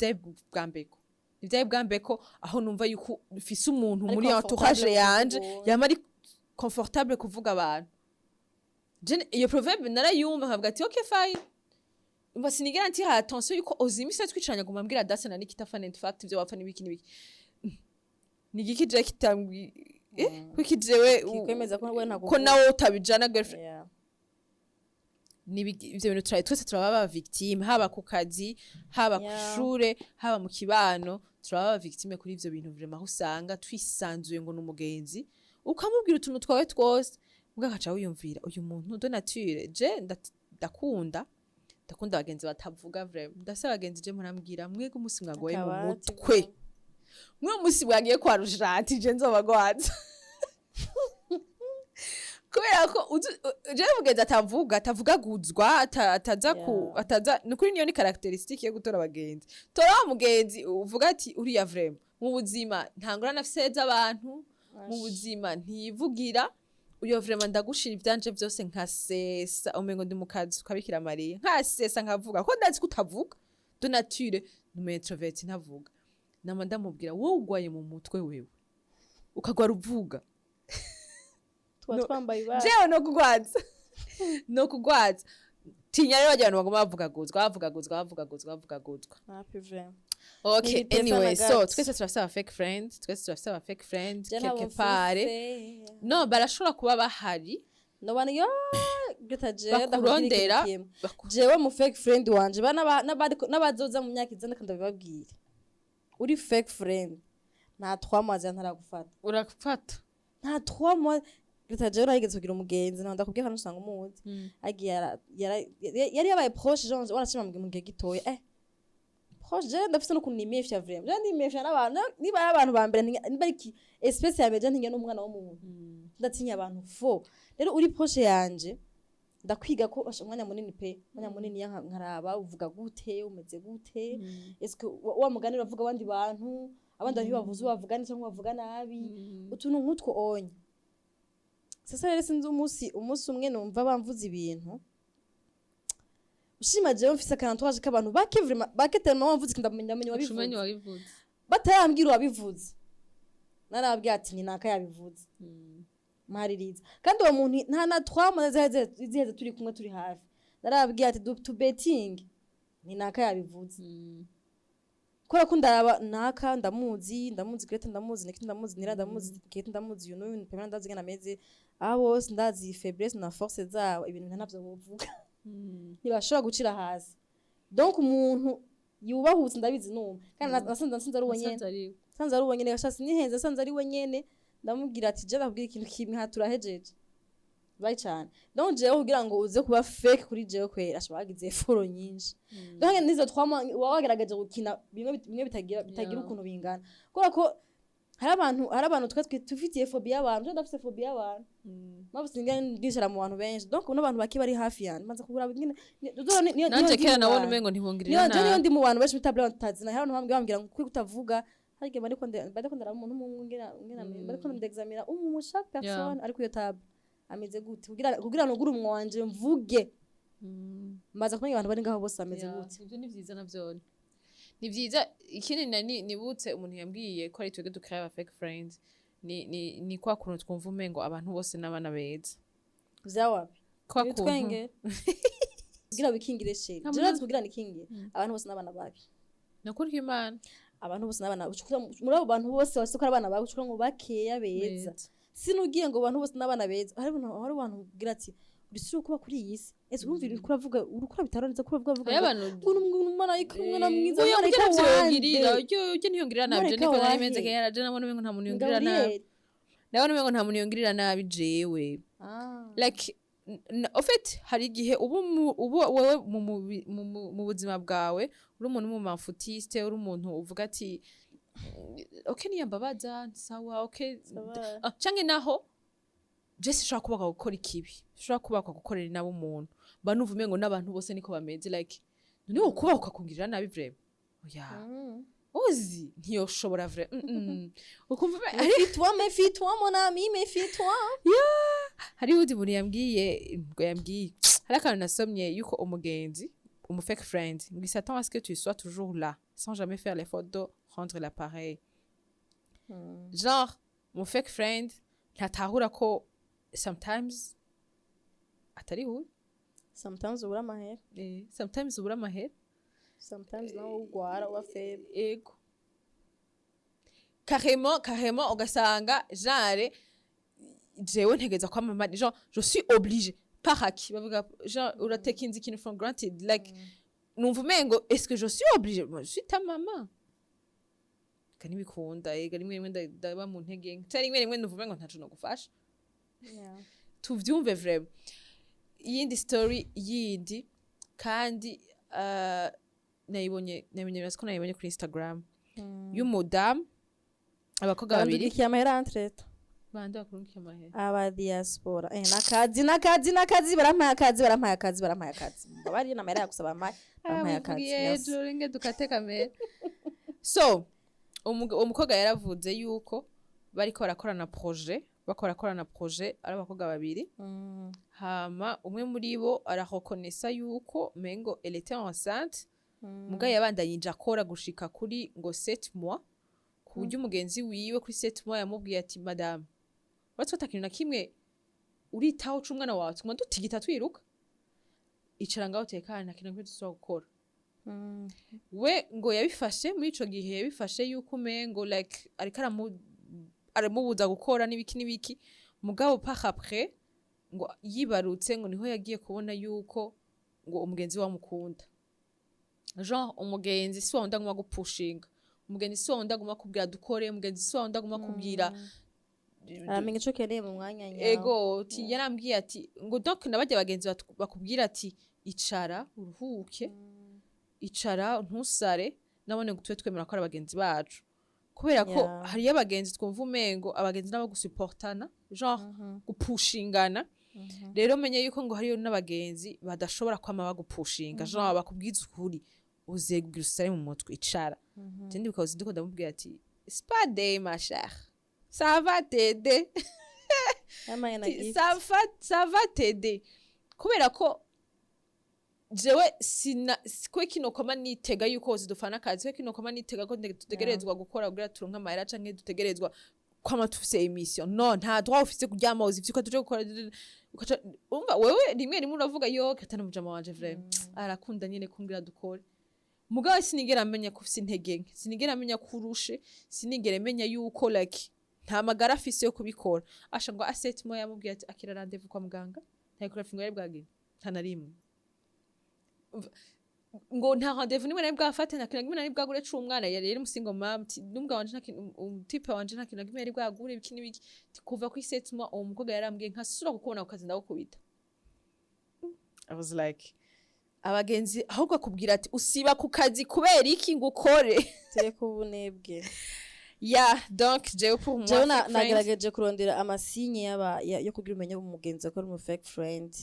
ntivyari bwambeko aho numva yuko ufise umuntu muri entourage yanje yama ari confortable kuvuga abantu iyo proverbe narayumva nkavuga ati okay fine umva sinigera ntira attention yuko ozimise twicanya guma mbwira dasa na Nikita fan and fact ivyo wapfa nibiki nigiki je kitambwi kuki jewe kwemeza ko we ntago ko nawe utabijana girlfriend ivyo bintu twese turababa victime haba ku kazi haba ku shure haba mu kibano turababa victime kuri ivyo bintu vraiment aho usanga twisanzuye ngo n'umugenzi ukamubwira utuntu twawe twose mugakaca wiyumvira uyu muntu de nature je ndakunda abagenzi batavuga vraiment ndase abagenzi je murambwira mwege umunsi mwagoye mu mutwe mwe umunsi mwagiye kwa rushati je nzobagwaza kubera ko je mugenzi atavuga guzwa ataza nukuri niyo ni characteristique yo gutora abagenzi tora mugenzi uvuga ati uriya vraiment mu buzima ntangura nafiseza abantu mu buzima ntivugira uyo vraiment ndagushira ivyanje vyose nkasesa umengo ndi mukazi ukabikira Maria nkasesa nkavuga ko ndazi kutavuga de nature ni introvert ntavuga nama ndamubwira wowe ugwaye mu mutwe wewe ukagwa uvuga twambaye ibara jewe no kugwaza tinya rero abantu bagoma bavuga guzwa okay anyway so twese turafise fake friends quelque part no barashobora kuba bahari no bana yo Greta jewe ndakurondera jewe mu fake friend wanje n'abazoza mu myaka izana kandi bababwire uri fake friend nta 3 mois ntaragufata urakufata nta 3 mois Greta jewe urayigeze kugira umugenzi nanda kubwiye hano usanga umuzi agiye yari yabaye proche Jean warashima mu gihe gitoya proche ndafise no kunimefya vraiment je nimefya n'abantu niba abantu ba mbere niba iki espèce ya meje ntinge n'umwana wo muntu ndatinya abantu fo rero uri proche yanje ndakwiga ko umwanya munini pe umwanya munini nkaraba uvuga gute umeze gute est-ce que wa muganira uvuga abandi bantu abandi bavuze bavugana cyangwa bavuga nabi utuntu nk'utwo onye sasa rero sinzi umunsi umwe numva bamvuze ibintu ushima jewe mfise akantu k'abantu bake tellement bamvuze ndamenye wabivuze batayambwira wabivuze narabwiye ati ni naka yabivuze maririza kandi uwo muntu nta na 3 mois ziheze turi kumwe turi hafi narabwiye ati to betting ni naka yabivuze kora ko ndaraba naka ndamuzi Greta ndamuzi Nikita ndamuzi Nira ndamuzi Kate ndamuzi you know pemana ndazi gana meze abo ndazi faiblesse na force zabo ibintu ntavyo bovuga ntibashobora gucira hasi donc umuntu yubahutse ndabizi numva kandi nasanze ari wenyene sanze ari wenyene gashasi nihenze sanze ari wenyene ndamubwira ati je ndabwira ikintu kimwe haturahejeje bye cyane donc jewe kugira ngo uze kuba fake kuri jewe kwera ashobora bagize foro nyinshi donc nizo twama wagaragaje gukina bimwe bitagira ukuntu bingana kubera ko hari abantu twese tufitiye phobia y'abantu je ndafite phobia y'abantu mabuze ngishara mu bantu benshi donc n'abantu baki bari hafi yanjye manza kugura bingine nanje kera nabona umengo ntibungirira na niyo ndi mu bantu benshi bitabla batazina hari abantu bambwira ngo kwi kutavuga harike bariko ndara umuntu ngena bariko ndexamina chaque personne ariko iyo tab ameze gute kugira no gura umwe wanje mvuge maze kumenya abantu bari ngaho bose ameze gute ibyo ni vyiza navyo ni vyiza ikindi nibutse umuntu yambwiye ko ari twege dukaya aba fake friends ni kwa kuntu twumva umengo abantu bose n'abana beza vyawapi kwa kuntu twenge kugira bikingire sheri je kugira nikingiye abantu bose n'abana babi nakuri Imana abantu bose n'abana muri abo bantu bose basukara abana babi ucukura ngo bakeya beza sinugiye ngo abantu bose n'abana beza hari abantu kugira ati urusiro kuba kuri iyi si ese urumvira uko uravuga urukura bitaroneza ko uravuga umuntu umwana mwiza ariko wangirira ujye niyongirira nabyo niko narimeze kera je nabona umengo nta muntu yongirira nabi ndabona umengo nta muntu yongirira nabi jewe like en fait hari igihe ubu wewe mu buzima bwawe uri umuntu mu mafutiste uri umuntu uvuga ati okay niyambabaza sawa okay canke naho Jesse shaka kubaka gukora ikibi shaka kubaka gukorera nabo umuntu banuva umengo n'abantu bose niko bameze like none ukubaka ukakungirira nabi vrema oya ozi ntiyoshobora vrema ukumva méfie-toi mon ami méfie-toi hari udi muri yambwiye hari akantu nasomye yuko umugenzi fake friend il s'attend à ce que tu sois toujours là sans jamais faire l'effort de rendre l'appareil genre mon fake friend ntatahura ko sometimes atari hu sometimes ubura amahera sometimes ubura amahera sometimes nawe ugwara uba faible ego carrément ugasanga genre jewe ntegeza kwa mama genre je suis obligée par aki bavuga genre urateka ikintu from granted like numva umengo est-ce que je suis obligée moi je suis ta maman kandi bikunda ega rimwe ndaba mu ntege cyari rimwe numva umengo ntacu no gufasha tuvyumve vraiment yindi story yindi kandi nayibonye kuri Instagram y'umudamu abakoga babiri ikiyamahera entrete bande bakurungiye amahera aba diaspora nakazi barampaye akazi bari na mahera yakusaba barampaye akazi duringe dukate kamera so umukoga yaravuze yuko bariko barakorana projet ari abakoga babiri hama umwe muri bo arahokonesa yuko mengo elle était enceinte muga yabandanye akora gushika kuri ngo 7 mois ku buryo umugenzi wiwe kuri 7 mois yamubwiye ati madame watwata kintu na kimwe uritaho c'umwana wawe tuma dutigita twiruka icara ngaho tekana na kintu kimwe tuzo gukora we ngo yabifashe muri ico gihe yabifashe yuko mengo like ariko aramubuza gukora n'ibiki mugabo par après ngo yibarutse ngo niho yagiye kubona yuko ngo umugenzi wamukunda genre umugenzi si wanda nguma gupushinga umugenzi si wanda nguma kubwira dukore umugenzi si wanda nguma kubwira aramenye ico kereye mu mwanya nyawo ego yarambwiye ati ngo donc nabajya bagenzi bakubwira ati icara uruhuke icara ntusare nabone gutwe twemera ko ari abagenzi bacu kubera ko hari abagenzi twumva umengo abagenzi nabo gusupportana genre gupushingana rero menye yuko ngo hariyo n'abagenzi badashobora kwama bagupushinga genre bakubwiza ukuri uzegugira usare mu mutwe icara kandi bikaza ndiko ndamubwira ati c'est pas des ma chère ça va t'aider ça va t'aider kubera ko jewe kwe kino koma nitega yuko zidufana akazi kwe kino koma nitega ko dutegerezwa gukora kugira turonka amahera canke dutegerezwa kwama tufise emission no nta droit ufise kuryama uzi vyuko tuje gukora umva wewe rimwe uravuga yo katana mujama wanje vraiment arakunda nyene kumbwira dukore mugabo sinigera amenya ko ufise intege nke sinigera amenya kurushe sinigera amenya yuko like nta magara afise yo kubikora asha ngo asset mo yamubwiye ati akira rendez-vous kwa muganga ntakora fingo yari bwagine ntanarimwe ngo nta rendez-vous nimwe nari bwafate nta kintu kimwe nari bwagure c'umwana yari musingo mama n'umugabo wanje nta kintu umutipe wanje nta kintu kimwe yari bwagure ibiki n'ibiki kuva ku isetuma uwo mukobwa yarambwiye nkasura kukubona ku kazi ndagukubita. I was like abagenzi ahubwo akubwira ati usiba ku kazi kubera iki ngo ukore teye ku bunebwe. Donc jewe pour moi jewe nagerageje kurondera amasinye yo kugira umenye umugenzi ko ari mu fake friend.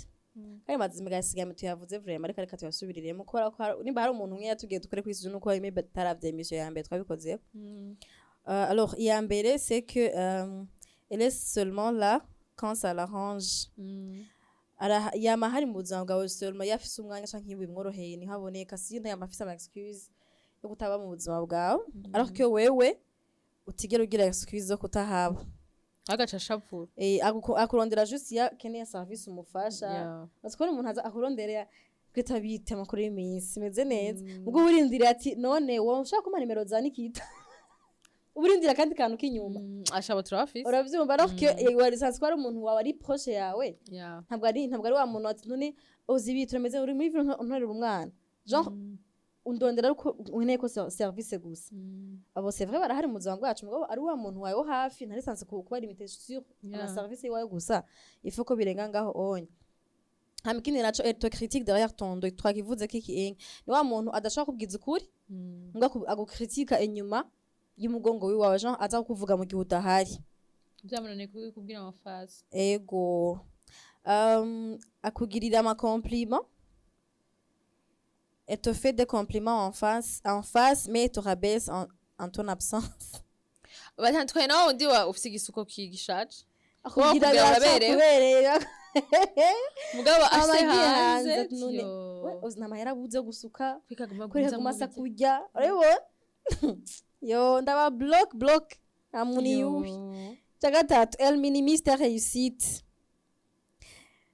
Kandi mazima gasigaye mutu yavuze vraiment ariko tuyasubiriremo kubera ko nimba hari umuntu umwe yatugiye dukore kuri studio nuko maybe taravye emission ya mbere twabikoze. Alors iya mbere c'est que elle est seulement là quand ça l'arrange. Yama hari mu buzima bwawe seulement yafise umwanya canke bimworoheye ni haboneka si ntayamafise ama excuse yo kutaba mu buzima bwawe. Alors que wewe utigera ugira excuse zo kutahaba agaca shapfura akurondera juste ya keneye service umufasha bazikora umuntu aza akurondera kwitabite amakuru y'iminsi meze neza ubwo urindira ati none wowe ushaka kuma nimero za Nikita urindira kandi kantu k'inyuma ashaba traffic uravyumva alors que wari sanzwe ko ari umuntu wawe ari proche yawe ntabwo ari wa muntu ati none ozibi turemeze uri muri ntorera umwana genre undondera uko uneye ko service gusa abo c'est vrai barahari mu buzima bwacu mugabo ari wa muntu wawe hafi ntari sanse kuba limité sur na service yawe gusa il faut ko birenga ngaho onye hamikindi naco eto critique derrière ton dos twakivuze kiki ni wa muntu adashaka kubwiza ukuri ngo agukritika inyuma y'umugongo wiwawe Jean aza kuvuga mu gihe udahari byamunone kubwira amafasi ego akugirira ama compliment. Elle te fait des compliments en face, mais elle te rabaisse en ton absence. Batantwe nawo undi wa ufise igisuko kigishaje. Akubwira birabereye. Mugabo ashye hanze none. Ozina mahera buze gusuka. Kwikaguma kumasa kurya. Urabona? Yo ndaba block. Amuni yubi. Chagatatu elle minimise ta réussite.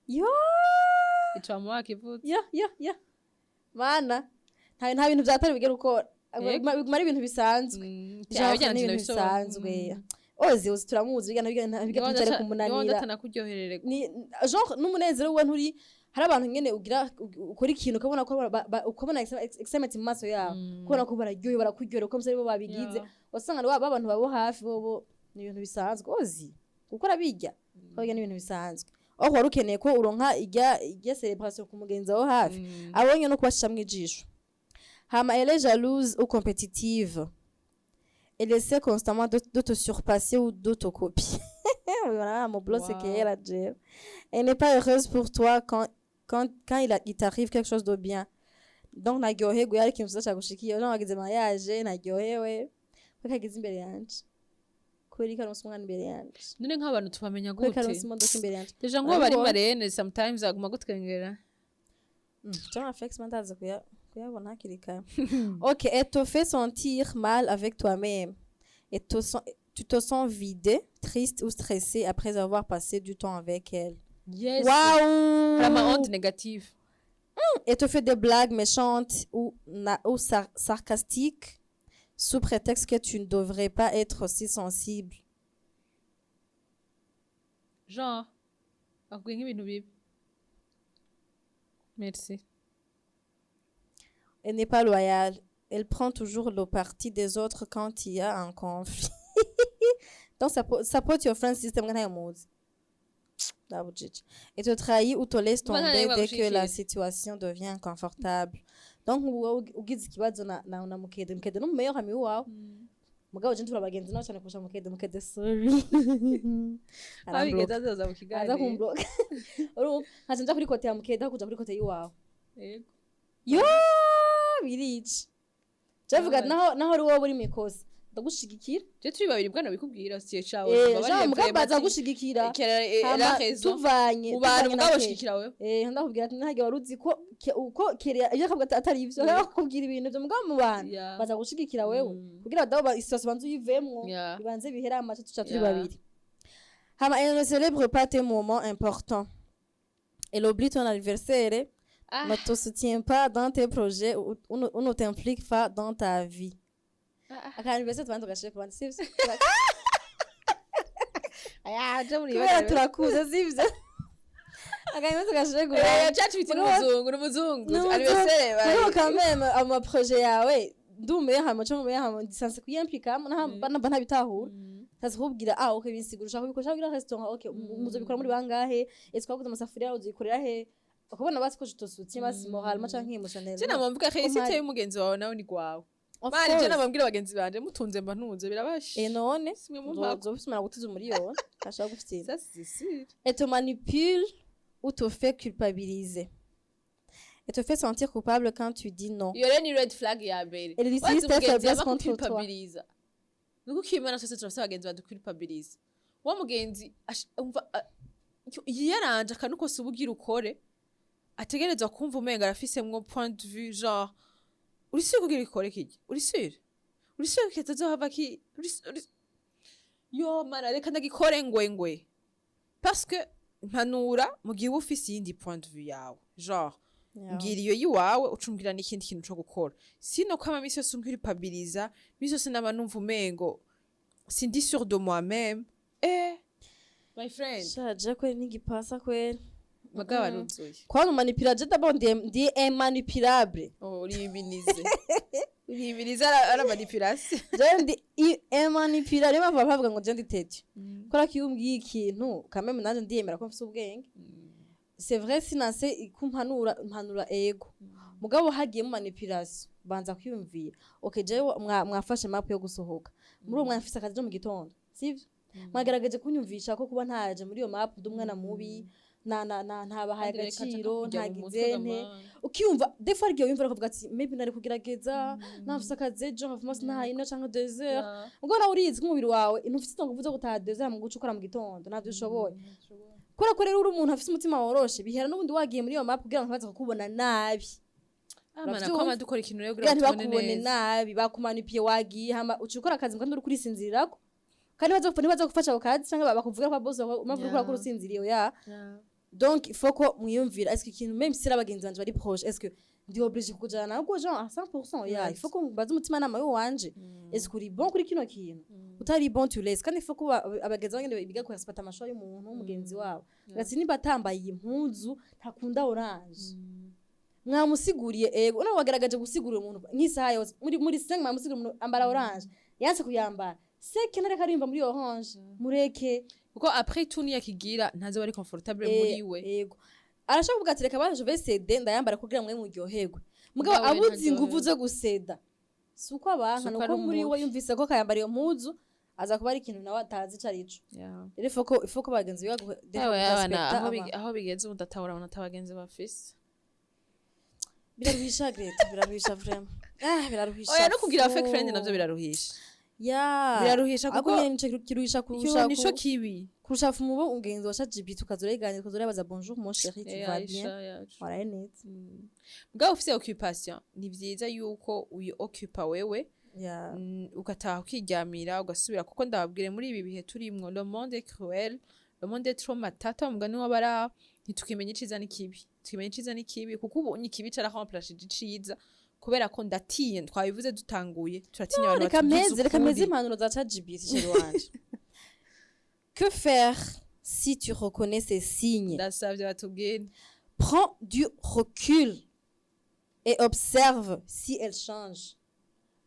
Yo! Icamwa kivuze. Ya. Mana nta bintu byatari bigera uko bigumara ibintu bisanzwe ibintu bisanzwe ozi turamuzi bigana kumunanira ni genre n'umunezero we nturi hari abantu nyene ugira ukora ikintu ukabona excitement mu maso yabo kubona ko bararyoye barakuryohera uko msari bo babigize wasanga ari abantu babo hafi bo ni ibintu bisanzwe ozi gukora bijya hoya ni ibintu bisanzwe aho wari ukeneye ko uronka ijya celebration ku mugenzi wawe hafi abonye no kubashisha mwijisho. Hama elle est jalouse ou compétitive. Elle essaie constamment de te surpasser ou de te copier. Voilà, mon blog c'est qu'elle a dit. Elle n'est pas heureuse pour toi quand il t'arrive quelque chose de bien. Donc naryohe guyari kintu cyagushikiye no wagize mariage naryohewe kwakagize imbere yanje. Kweri karonse umwana imbere yanje none nk'abantu tubamenya gute karonse imodoka imbere yanje deja ngo bari marene sometimes aguma gutwengera John Afex mandaze kuyabona hakirika. OK, elle te fait sentir mal avec toi-même et tu te sens vidé, triste ou stressé après avoir passé du temps avec elle. Yes. Waouh. Vraiment honte négative. Elle te fait des blagues méchantes ou sarcastiques sous prétexte que tu ne devrais pas être aussi sensible. Genre, akubwiye nk'ibintu bibi. Merci. Elle n'est pas loyale. Elle prend toujours le parti des autres quand il y a un conflit. Donc, support your friend system. Et te trahit ou te laisse tomber dès que la situation devient inconfortable. Donc ugize ikibazo na mukede no meilleur ami wawe mugabo je ntura bagenzi no cyane kusha mukede sorry abigeza zaza mukigane aza kumblock nkaje nja kuri kote ya mukede kuja kuri kote yiwawe yego yo birici javuga naho ari wowe uri mikosa ndagushigikira je turi babiri bwana bikubwira siye cawe bari mugabaza gushigikira tuvanye ubana mugabo shigikira wewe ndakubwira ati ntage waruzi ko uko kiriya iyo kavuga atari ivyo nakubwira ibintu byo mugabo mu bana baza gushigikira wewe kugira dabo isose banzu yivemwo bibanze bihera amace tuca turi babiri. Hama elle ne célèbre pas tes moments importants. Elle oublie ton anniversaire, ne te soutient pas dans tes projets ou ne t'implique pas dans ta vie. Anniversaire tubanza gashire ku bandi sivyo aya je muri bari turakuza sivyo akanyemeza gashegura cyacu biti n'umuzungu N'umuzungu. anniversaire rero bayi quand même ama projet yawe ndumiye hama cyo mubiye hama ndisanse kuyemplikamo namba ntabitahura tazi kubwira okay binsigura ushaka kubikora kugira restaurant okay muzobikora muri bangahe ese twaguze amasafuriya uzikorera he ukabona basi ko jutosutse basi moral macha nk'emotionnel je namubwira ko isite y'umugenzi wawe nawe ni gwawe mari je namubwira abagenzi banje mutunze mba ntunze birabashe none simwe mu mpako uzofisumana gutiza umuriyoni ashaka gufitira ça c'est sûr et te manipule ou te fait culpabiliser et te fait sentir coupable quand tu dis non. iyo rero ni red flag ya mbere Elle utilise ta faiblesse contre toi. nuko ukimana twese turafite abagenzi baduculpabilize wa mugenzi umva yaranje akanuko subugira ukore ategerezwa kumva umenga arafisemwo point de vue genre uri sûr kugira ikore kiki uri sûr ko tazohava ki yo mara reka ndagikore ngwe parce que mpanura mu gihe uba ufise iyindi point de vue yawe genre ngira iyo yiwawe ucumbwira n'ikindi kintu cyo gukora sino ko amamisi yose umpulpabiliza misi yose naba numva umengo sindi sûr de moi-même my friend shaje ko n'igipasa kweli bagaba ruzuye kwa manipula je d'abord ndi manipulable uribiriza ara manipulation je ndi manipulable bavuga ngo je ndi tete kora kiyumbwiye ikintu kameme nanje ndiyemera ko mfise ubwenge c'est vrai sinase ikumpanura ego mugabo hagiye mu manipulation banza kwiyumvira okay je mwafashe map yo gusohoka muri uwo mwafise akazi mu gitondo sivyo mwagerageje kunyumvisha ko kuba ntaje muri iyo map ndumwana mubi ntabahaye agaciro ntagizente ukiyumva des fois igihe wimvira kuvuga ati maybe nari kugerageza nafise akazi ejo nkavuma sinahaye ino canke 2 heures ubwo nawe urizi ko umubiri wawe ntufise inguvu zo gutaha 2 heures mu guca ukora mu gitondo navyo ushoboye kora ko rero uri umuntu afise umutima woroshe bihera n'ubundi wagiye muri iyo map kugira ngo ntibaze kukubona nabi amana ko amadukora ikintu rero kugira ngo bakubone nabi bakumanipiye wagiye hama ucukora akazi kandi uri kurisinzirirako kandi baza gufasha ako kazi canke bakuvuga ko boss umavuga ko urakora usinziriye ya donc il faut ko mwiyumvira est-ce que ikintu même si abagenzi banje bari proche est-ce que ndi obligé kujana nawe genre à 100% ya il faut ko baza umutima nama yo wanje est-ce que uri bon kuri kino kintu utari bon tu laisse kandi il faut ko abagenzi bangende biga ko respecta amasho y'umuntu umugenzi wabo gati niba tambaye impuzu ntakunda orange mwamusiguriye ego una wagaragaje gusigurira umuntu nk'isaha yose muri 5 mwamusigurira umuntu ambara orange yanse kuyambara seke nareka arimba muri orange mureke kuko après tout niya kigira ntaze bari comfortable muri we yego arashaka kuvuga ati reka baje vesede ndayambara kugira mwe muryoherwe mugabo abuzi inguvu zo guseda suko abanka nuko muri we yumvise ko kayambara iyo mpuzu aza kuba ari ikintu nawe atazi carico rero ifoko bagenzi aho bigeze udatahura abona atabagenzi bafise biraruhisha Greta biraruhisha vraiment biraruhisha oya no kugira fake friend navyo biraruhisha biraruhisha kuko nico kiruhisha nico kibi kurusha umubo ungenzi wa ChatGPT ukazoreganira ukazorebaza bonjour mon chéri tu vas bien voilà net mugabo ufise occupation ni vyiza yuko uyi occupa wewe ukataha ukiryamira ugasubira kuko ndababwire muri ibi bihe turimwo le monde est cruel le monde est trop matata mugani wabara ntitukimenya iciza n'ikibi kuko ubu ikibi carahomplashije iciza kubera ko ndatiye twabivuze dutanguye turatinya abantu reka meze impanuro za ChatGPT chéri wanje que faire si tu reconnais ces signes ndasavye batubwire prends du recul et observe si elle change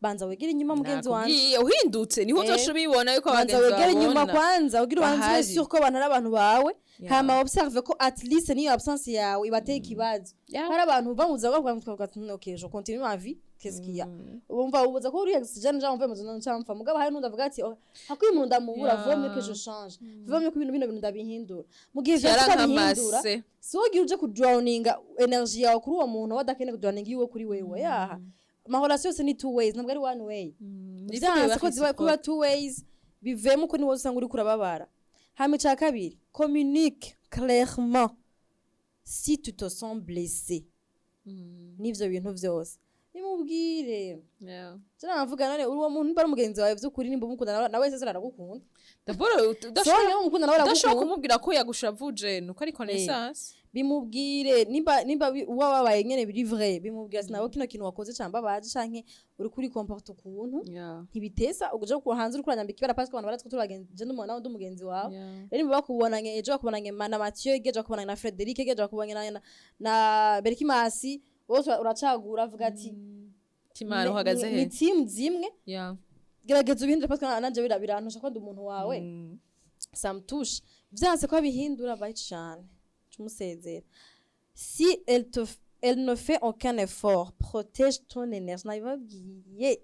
banza wegere inyuma mugenzi wanje uhindutse niho uzoshobibona yuko abagenzi banza wegere inyuma kwanza ugira ubanze sur ko abantu ari abantu bawe hama observe ko at least niyo absence yawe ibateye ikibazo hari abantu bamuza bavuga ati okay je continue ma vie qu'est-ce qu'il y a umva ubuza ko uri oxygène genre mve muzo ncamfa mugabo hari nundi avuga ati hakwiye umuntu ndamubura vomye que je change vomye ko ibintu ndabihindura mu gihe byakabihindura so ugira uje ku drowninga energy yawe kuri uwo muntu wadakene ku drowning yiwe kuri wewe yaha ma relation c'est ni two ways ntabwo ari one way byanze ko ziba kuba two ways bivemo ko niwo usanga uri kurababara hame cha kabiri communique clairement si tu te sens blessé nivyo bintu vyose nimubwire cyane navuga none uri uwo muntu bari mugenzi wawe vy'ukuri nimba mukunda nawe sese aragukunda d'abord udashobora kumubwira ko yagushavuje nuko ari connaissance bimubwire nimba uwa wabaye nyene biri vrai bimubwira sinawe kino kintu wakoze camba baje canke uri kuri comporte ukuntu ntibitesa uguje ku hanze uri kuranyambika ibara parce que abantu baratwe turagenje n'umuntu nawe ndumugenzi wawe rero niba bakubonanye ejo bakubonanye na Mathieu ejo bakubonanye na Frederic ejo bakubonanye na Berkimasi bose uracagura avuga ati timara uhagaze he ni team zimwe gerageza ubihindure parce que nanje birantusha ko ndi umuntu wawe ça me touche byanse ko bihindura bayi cyane tumusezera si elle ne fait aucun effort protège ton énergie nabibabwiye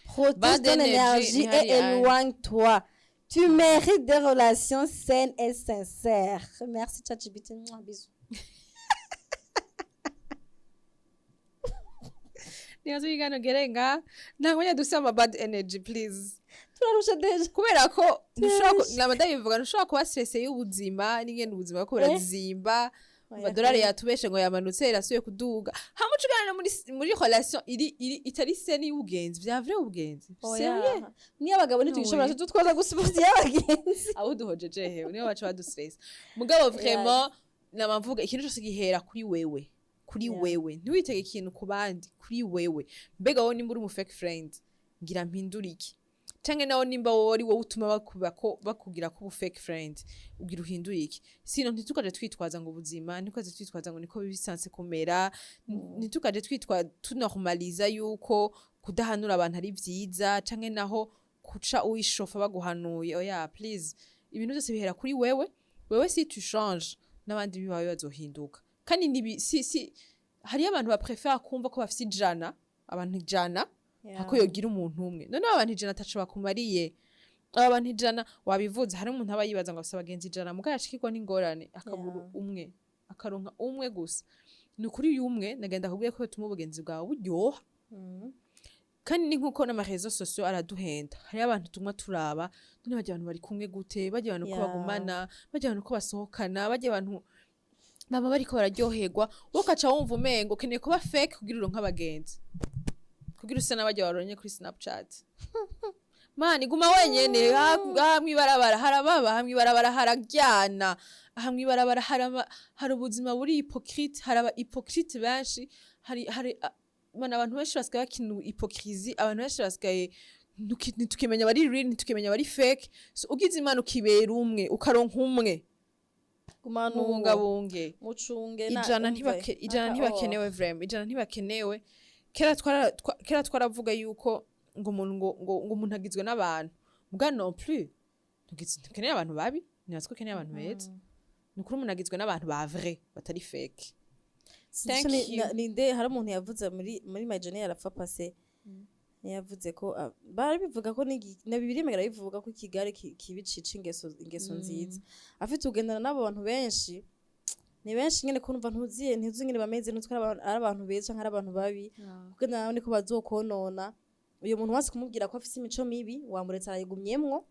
protège ton énergie et éloigne-toi tu mérites des relations saines et sincères merci ChatGPT bisous niyazo yigano gerenga ntango nyadusama bad energy please turarusha deje kubera ko ntushaka namada bivuga ntushaka kuba stress y'ubuzima n'ingene ubuzima ko burazimba amadolari yatubeshe ngo yamanutse irasuye kuduga hamucugana muri relation iri itari seni y'ubugenzi vya vrai ubugenzi sérieux ni abagabo ntitugishobora tutwaza gusibuza y'abagenzi abo duhojeje hewe niyo bacu badustress mugabo vraiment namavuga ikintu cyose gihera kuri wewe ntiwitege ikintu ku bandi kuri wewe mbega wowe nimba uri mu fake friend ngira mpindura iki canke nawo nimba wowe ari wowe utuma bakugira ko ubu fake friend ugira uhindura iki sino ntitukaje twitwaza ngo ubuzima ntitukaje twitwaza ngo niko bisanse kumera ntitukaje tunormaliza yuko kudahanura abantu ari vyiza canke naho kuca uwishofa baguhanuye oya please ibintu byose bihera kuri wewe si tu change n'abandi bibaye bazohinduka kandi nibi hari abantu baprefera kumva ko bafite abantu ijana hako yogira umuntu umwe none abantu ijana atacu bakumariye abantu ijana wabivuze hari umuntu aba yibaza ngo afite abagenzi ijana mugaya ashikirwa n'ingorane akabura umwe akaronka umwe gusa ni kuri umwe nagenda kubwiye ko tuma ubugenzi bwawe buryoha kandi ni nkuko n'amarezo sociaux araduhenda hari abantu tumwa turaba none bajya abantu bari kumwe gute bajya abantu ko bagumana bajya abantu ko basohokana bajya abantu baba bariko bararyoherwa ukaca wumva umengo ukeneye kuba fake kugira uronke abagenzi kugira usa n'abajya waronye kuri Snapchat mani guma wenyene hamwe ibarabara harababa hamwe ibarabara hararyana hamwe ibarabara hari ubuzima buri hypocrite haraba hypocrite benshi hari abantu benshi basigaye bakina hypocrisie abantu benshi basigaye ntitukimenya bari real ntitukimenya bari fake so ugize imana ukibera umwe ukaronka umwe mubungabunge mucunge ijana ntibakenewe vraiment ijana ntibakenewe kera twaravuga yuko ngo umuntu agizwe n'abantu mbwa non plus tukeneye abantu babi natwe keneye abantu beza nukuri umuntu agizwe n'abantu ba vrai batari fake ninde hari umuntu yavuze muri Majonia arapfa passé yavuze ko barabivuga ko na bibiri megara bivuga ko Kigali kibicica ingeso nziza afite ugendana n'abo bantu benshi ni benshi nyene ko numva ntuzi nyene bameze nutwe ari abantu beza canke ari abantu babi kugendana nabo niko bazokonona uyo muntu wase kumubwira ko afite imico mibi wamuretse arayigumyemwo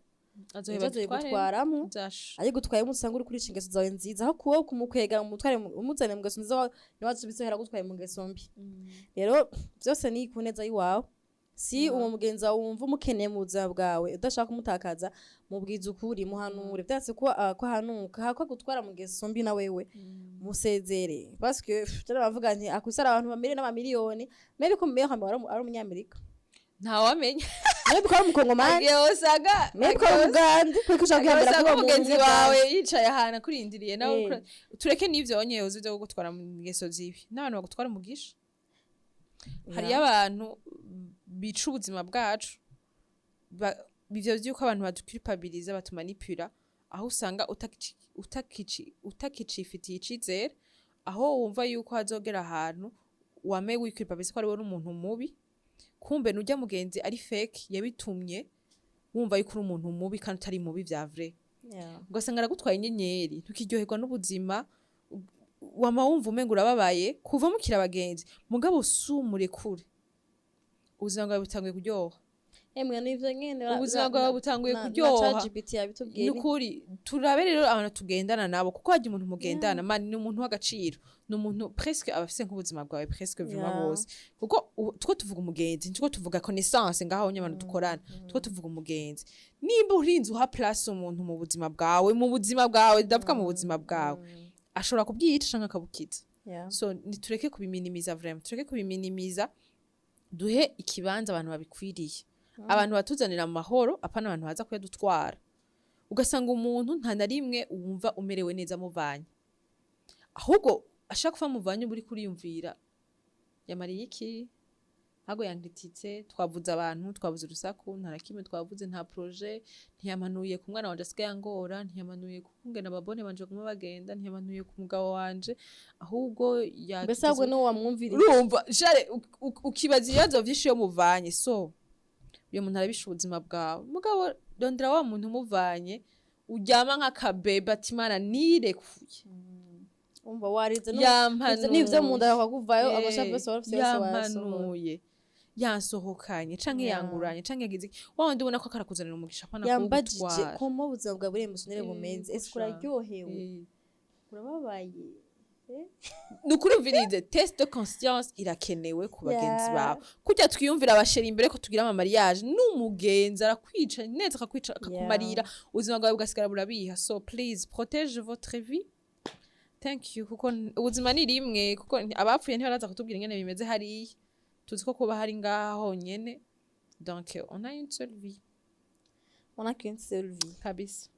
azoyigutwaramo ayigutwaye musanga uri kuri ingeso zawe nziza aho kuwo kumukwega umutware umuzane mu ngeso nziza niwazo bisohera gutwaye mu ngeso mbi rero byose ni kuneza yiwawe si uwo mugenzi wawe wumva umukeneye mu buzima bwawe udashaka kumutakaza mubwiza ukuri muhanure byatse ko hanuka hako gutwara mu ngeso mbi na wewe musezere parce que bavuga nti akusara abantu bamire n'amamiliyoni maybe ko mbeho ari umunyamerika ntawamenya maybe ko ari umukongomani yosaga maybe ko ari umugande kuko ushaka kwambara ko mugenzi wawe yicaye ahantu kurindiriye nawe tureke n'ivyo onye uzi byo gutwara mu ngeso zibi n'abantu bagutwara umugisha hari abantu bica ubuzima bwacu bivyo vyuko abantu baduculpabiliza batumanipura aho usanga utakicifitiye icizere aho wumva yuko hazogera ahantu wame wiculpabiliza ko ari wowe umuntu mubi kumbe nujya mugenzi ari fake yabitumye wumva yuko uri umuntu mubi kandi utari mubi vya vrai ugasanga aragutwaye inyenyeri ntukiryoherwa n'ubuzima wama wumva umenga urababaye kuva mukira abagenzi mugabo usumure kure ubuzima bwawe butanguye kuryoha emwe nivyo nyene ubuzima bwawe butanguye kuryoha nukuri turabe rero abantu tugendana nabo kuko haje umuntu mugendana mani ni umuntu w'agaciro ni umuntu presque abafise nk'ubuzima bwawe presque vraiment bose kuko tuko tuvuga umugenzi tuko tuvuga connaissance ngaho nyabantu dukorana tuko tuvuga umugenzi nimba urinze uha place umuntu mu buzima bwawe ndavuga mu buzima bwawe ashobora kubyica canke akabukiza. Yeah. So nitureke kubiminimiza vraiment, tureke kubiminimiza, duhe ikibanza abantu babikwiriye. Abantu batuzanira mu mahoro, apana abantu baza kuyadutwara. Ugasanga umuntu nta na rimwe wumva umerewe neza muvanye. Ahubwo ashaka kuva muvanye buri kuriyumvira. Yamariye iki? Hago yangititse, twavuze abantu, twavuze urusaku, nta nakimwe twavuze, nta projet, ntiyamanuye ku mwana wanje asigaye angora, ntiyamanuye kungena ababone banje kuma bagenda, ntiyamanuye ku mugabo wanje, ahubwo mbese ahubwo no wamwumvira urumva jare ukibaza ibibazo vyinshi yo muvanye. So uyo muntu arabisha ubuzima bwawe, mugabo rondera wa muntu umuvanye uryama nk'akabeba ati Mana nirekuye. umva warize n'ivyo mu nda yakuvayo abashaka bose barafise yampanuye, yansohokanye canke yanguranye canke yagize wandi ubona ko akarakuzanira umugisha apana yambajije kugutwara. ko mu buzima bwa buri musonere bumenze ese kuraryohewe urababaye nukurumvirize test de conscience irakenewe ku bagenzi bawe. Kujya twiyumvira abasheri imbere ko tugira ama mariage n'umugenzi arakwica neza akakwica akakumarira ubuzima bwawe bugasigara burabiha. So please protège votre vie. Thank you kuko ubuzima ni rimwe, kuko abapfuye ntibaraza kutubwira ingene bimeze hariya, tuzi ko kuba hari ngaho nyene. Donc on a une seule vie, on a qu'une seule vie kabisa.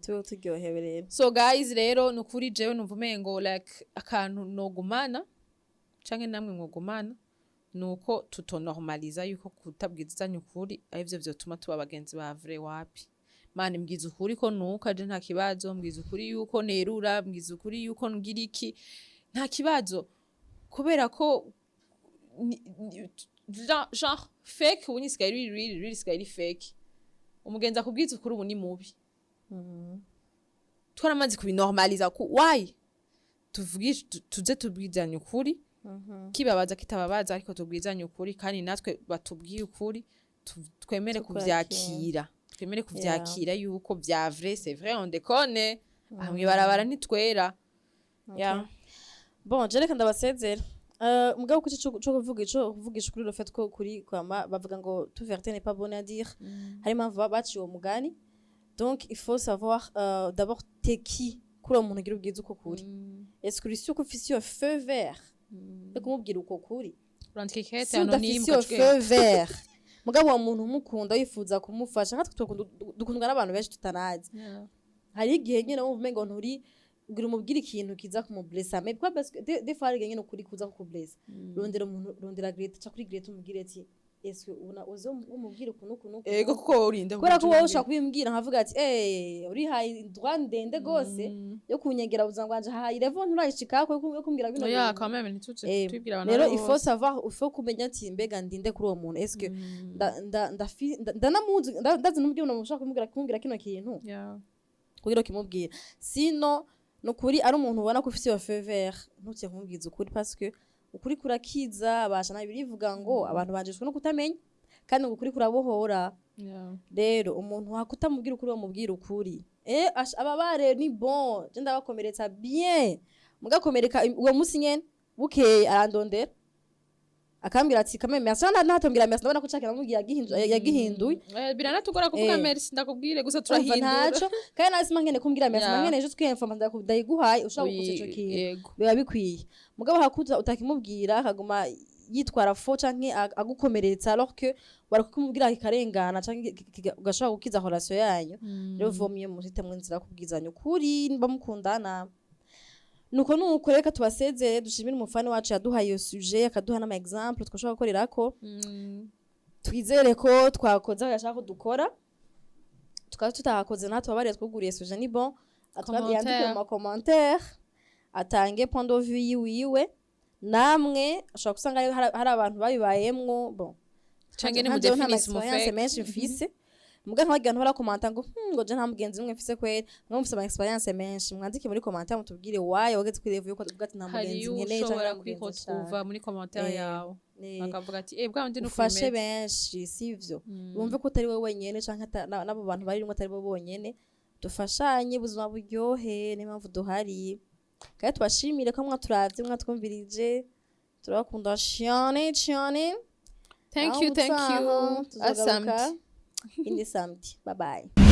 tuwe turyohewe rero. So guys rero nukuri jewe numva umengo like akantu nogumana canke namwe mwogumana nuko tutonormaliza yuko kutabwizanya ukuri arivyo vyotuma tuba abagenzi ba vrai. Wapi Mani mbwiza ukuri ko nuko aje nta kibazo, mbwiza ukuri yuko nerura, mbwiza ukuri yuko ngira iki nta kibazo, kubera ko genre fake ubu nisigaye really sigaye fake. Umugenzi akubwiza ukuri ubu ni mubi. Twaramaze kubinormaliza ku why tuvugisha tuze tubwizanya ukuri, kibabaza kitababaza ariko tubwizanya ukuri, kandi natwe batubwiye ukuri twemere kuvyakira, twemere kuvyakira yuko vya vrai c'est vrai on déconne. Hamwe barabara ntitwera. Bon je reka ndabasezera mugabo kuki cyo kuvugisha kuri le fait ko kuri kwama bavuga ngo tout vérité n'est pas bonne à dire. Hari impamvu baciye uwo mugani. Donc il faut savoir d'abord t'es qui kuri umuntu ugira ubwiza uko kuri. Est-ce que uri ufise feu vert yo kumubwira uko kuri? Urandikete anonyme ko feu vert. Mugabo wa muntu umukunda yifuza kumufasha nkatwe dukundwa n'abantu benshi tutanazi. Hari igihe nyine wumva umengo nturi ugira umubwira ikintu kiza kumublessa, mais quoi parce que des fois ari nyine ukuri kuza kukublessa. Rondera umuntu rondera Grete cha kuri Grete umubwire ati ese una uzo umubwira ukuntu ego kuko urinde kubera ko wowe ushaka kubimbwira nkavuga ati uri hayi droit ndende gose yo kunyegera buzangwanje hayi revo nturayishika ko kumbwira bino ya quand même ntituje twibwira abantu rero il faut savoir il faut kumenya ati mbega ndinde kuri uwo muntu est-ce que ndanamuzi ndazi n'ubyo umuntu ushaka kumbwira kino kintu kugira kimubwira sino nukuri ari umuntu ubona ko ufite feu vert ntucye kumubwiza ukuri parce que ukuri kurakiza abasha nabirivuga ngo abantu banjishwe no kutamenya kandi ukuri kurabohora. Rero umuntu wakutamubwira ukuri wamubwira ukuri ababare ni bon je ndabakomeretsa bien mugakomereka uwo musi nyene bukeye arandondera akambira ati kame merci natambira merci ndabona ko cake namubwira yagihinduye biranatugora kuvuga merci ndakubwire gusa turahindura ntaco kandi nasima nkene kumbwira merci nkene je twiyemfama ndayiguhaye ushaka kuceco kintu biba bikwiye mugabo hakuza utakimubwira akaguma yitwara fo canke agukomeretsa alors que barakumubwira kikarengana canke ugashaka gukiza relation yanyu. Rero vomye muhite mwinzira kubwizanya ukuri bamukundana nuko reka tubasezere dushimire umufani wacu yaduhaye iyo sujet akaduha n'ama exemple twashaka gukorerako. Twizere ko twakoze yashaka dukora tukaba tutahakoze natwe abariye twuguriye sujet ni bon atwandike mu commentaire atange point de vue yiwe namwe ashaka kusanga hari abantu babibayemwo bon canke ni mu definise mu fait menshi mfise muga nkabagira ntora komanta ngo je nta mugenzi umwe mfise kwera mwe mufise ama experience menshi mwandike muri commentaire mutubwire why wageze kuri review ko tuvuga ati nta mugenzi nkeneye cyangwa kwihotwa muri commentaire yawe bakavuga ati bwa ndi ufashe benshi sivyo bumve ko utari wowe wenyene canke nabo bantu bari rimwe atari bo bonyene dufashanye ubuzima buryohe n'impamvu duhari kandi tubashimire ko mwaturavye mwatwumvirije turabakunda cyane. Thank you. Asamti. In the Samti. Bye bye.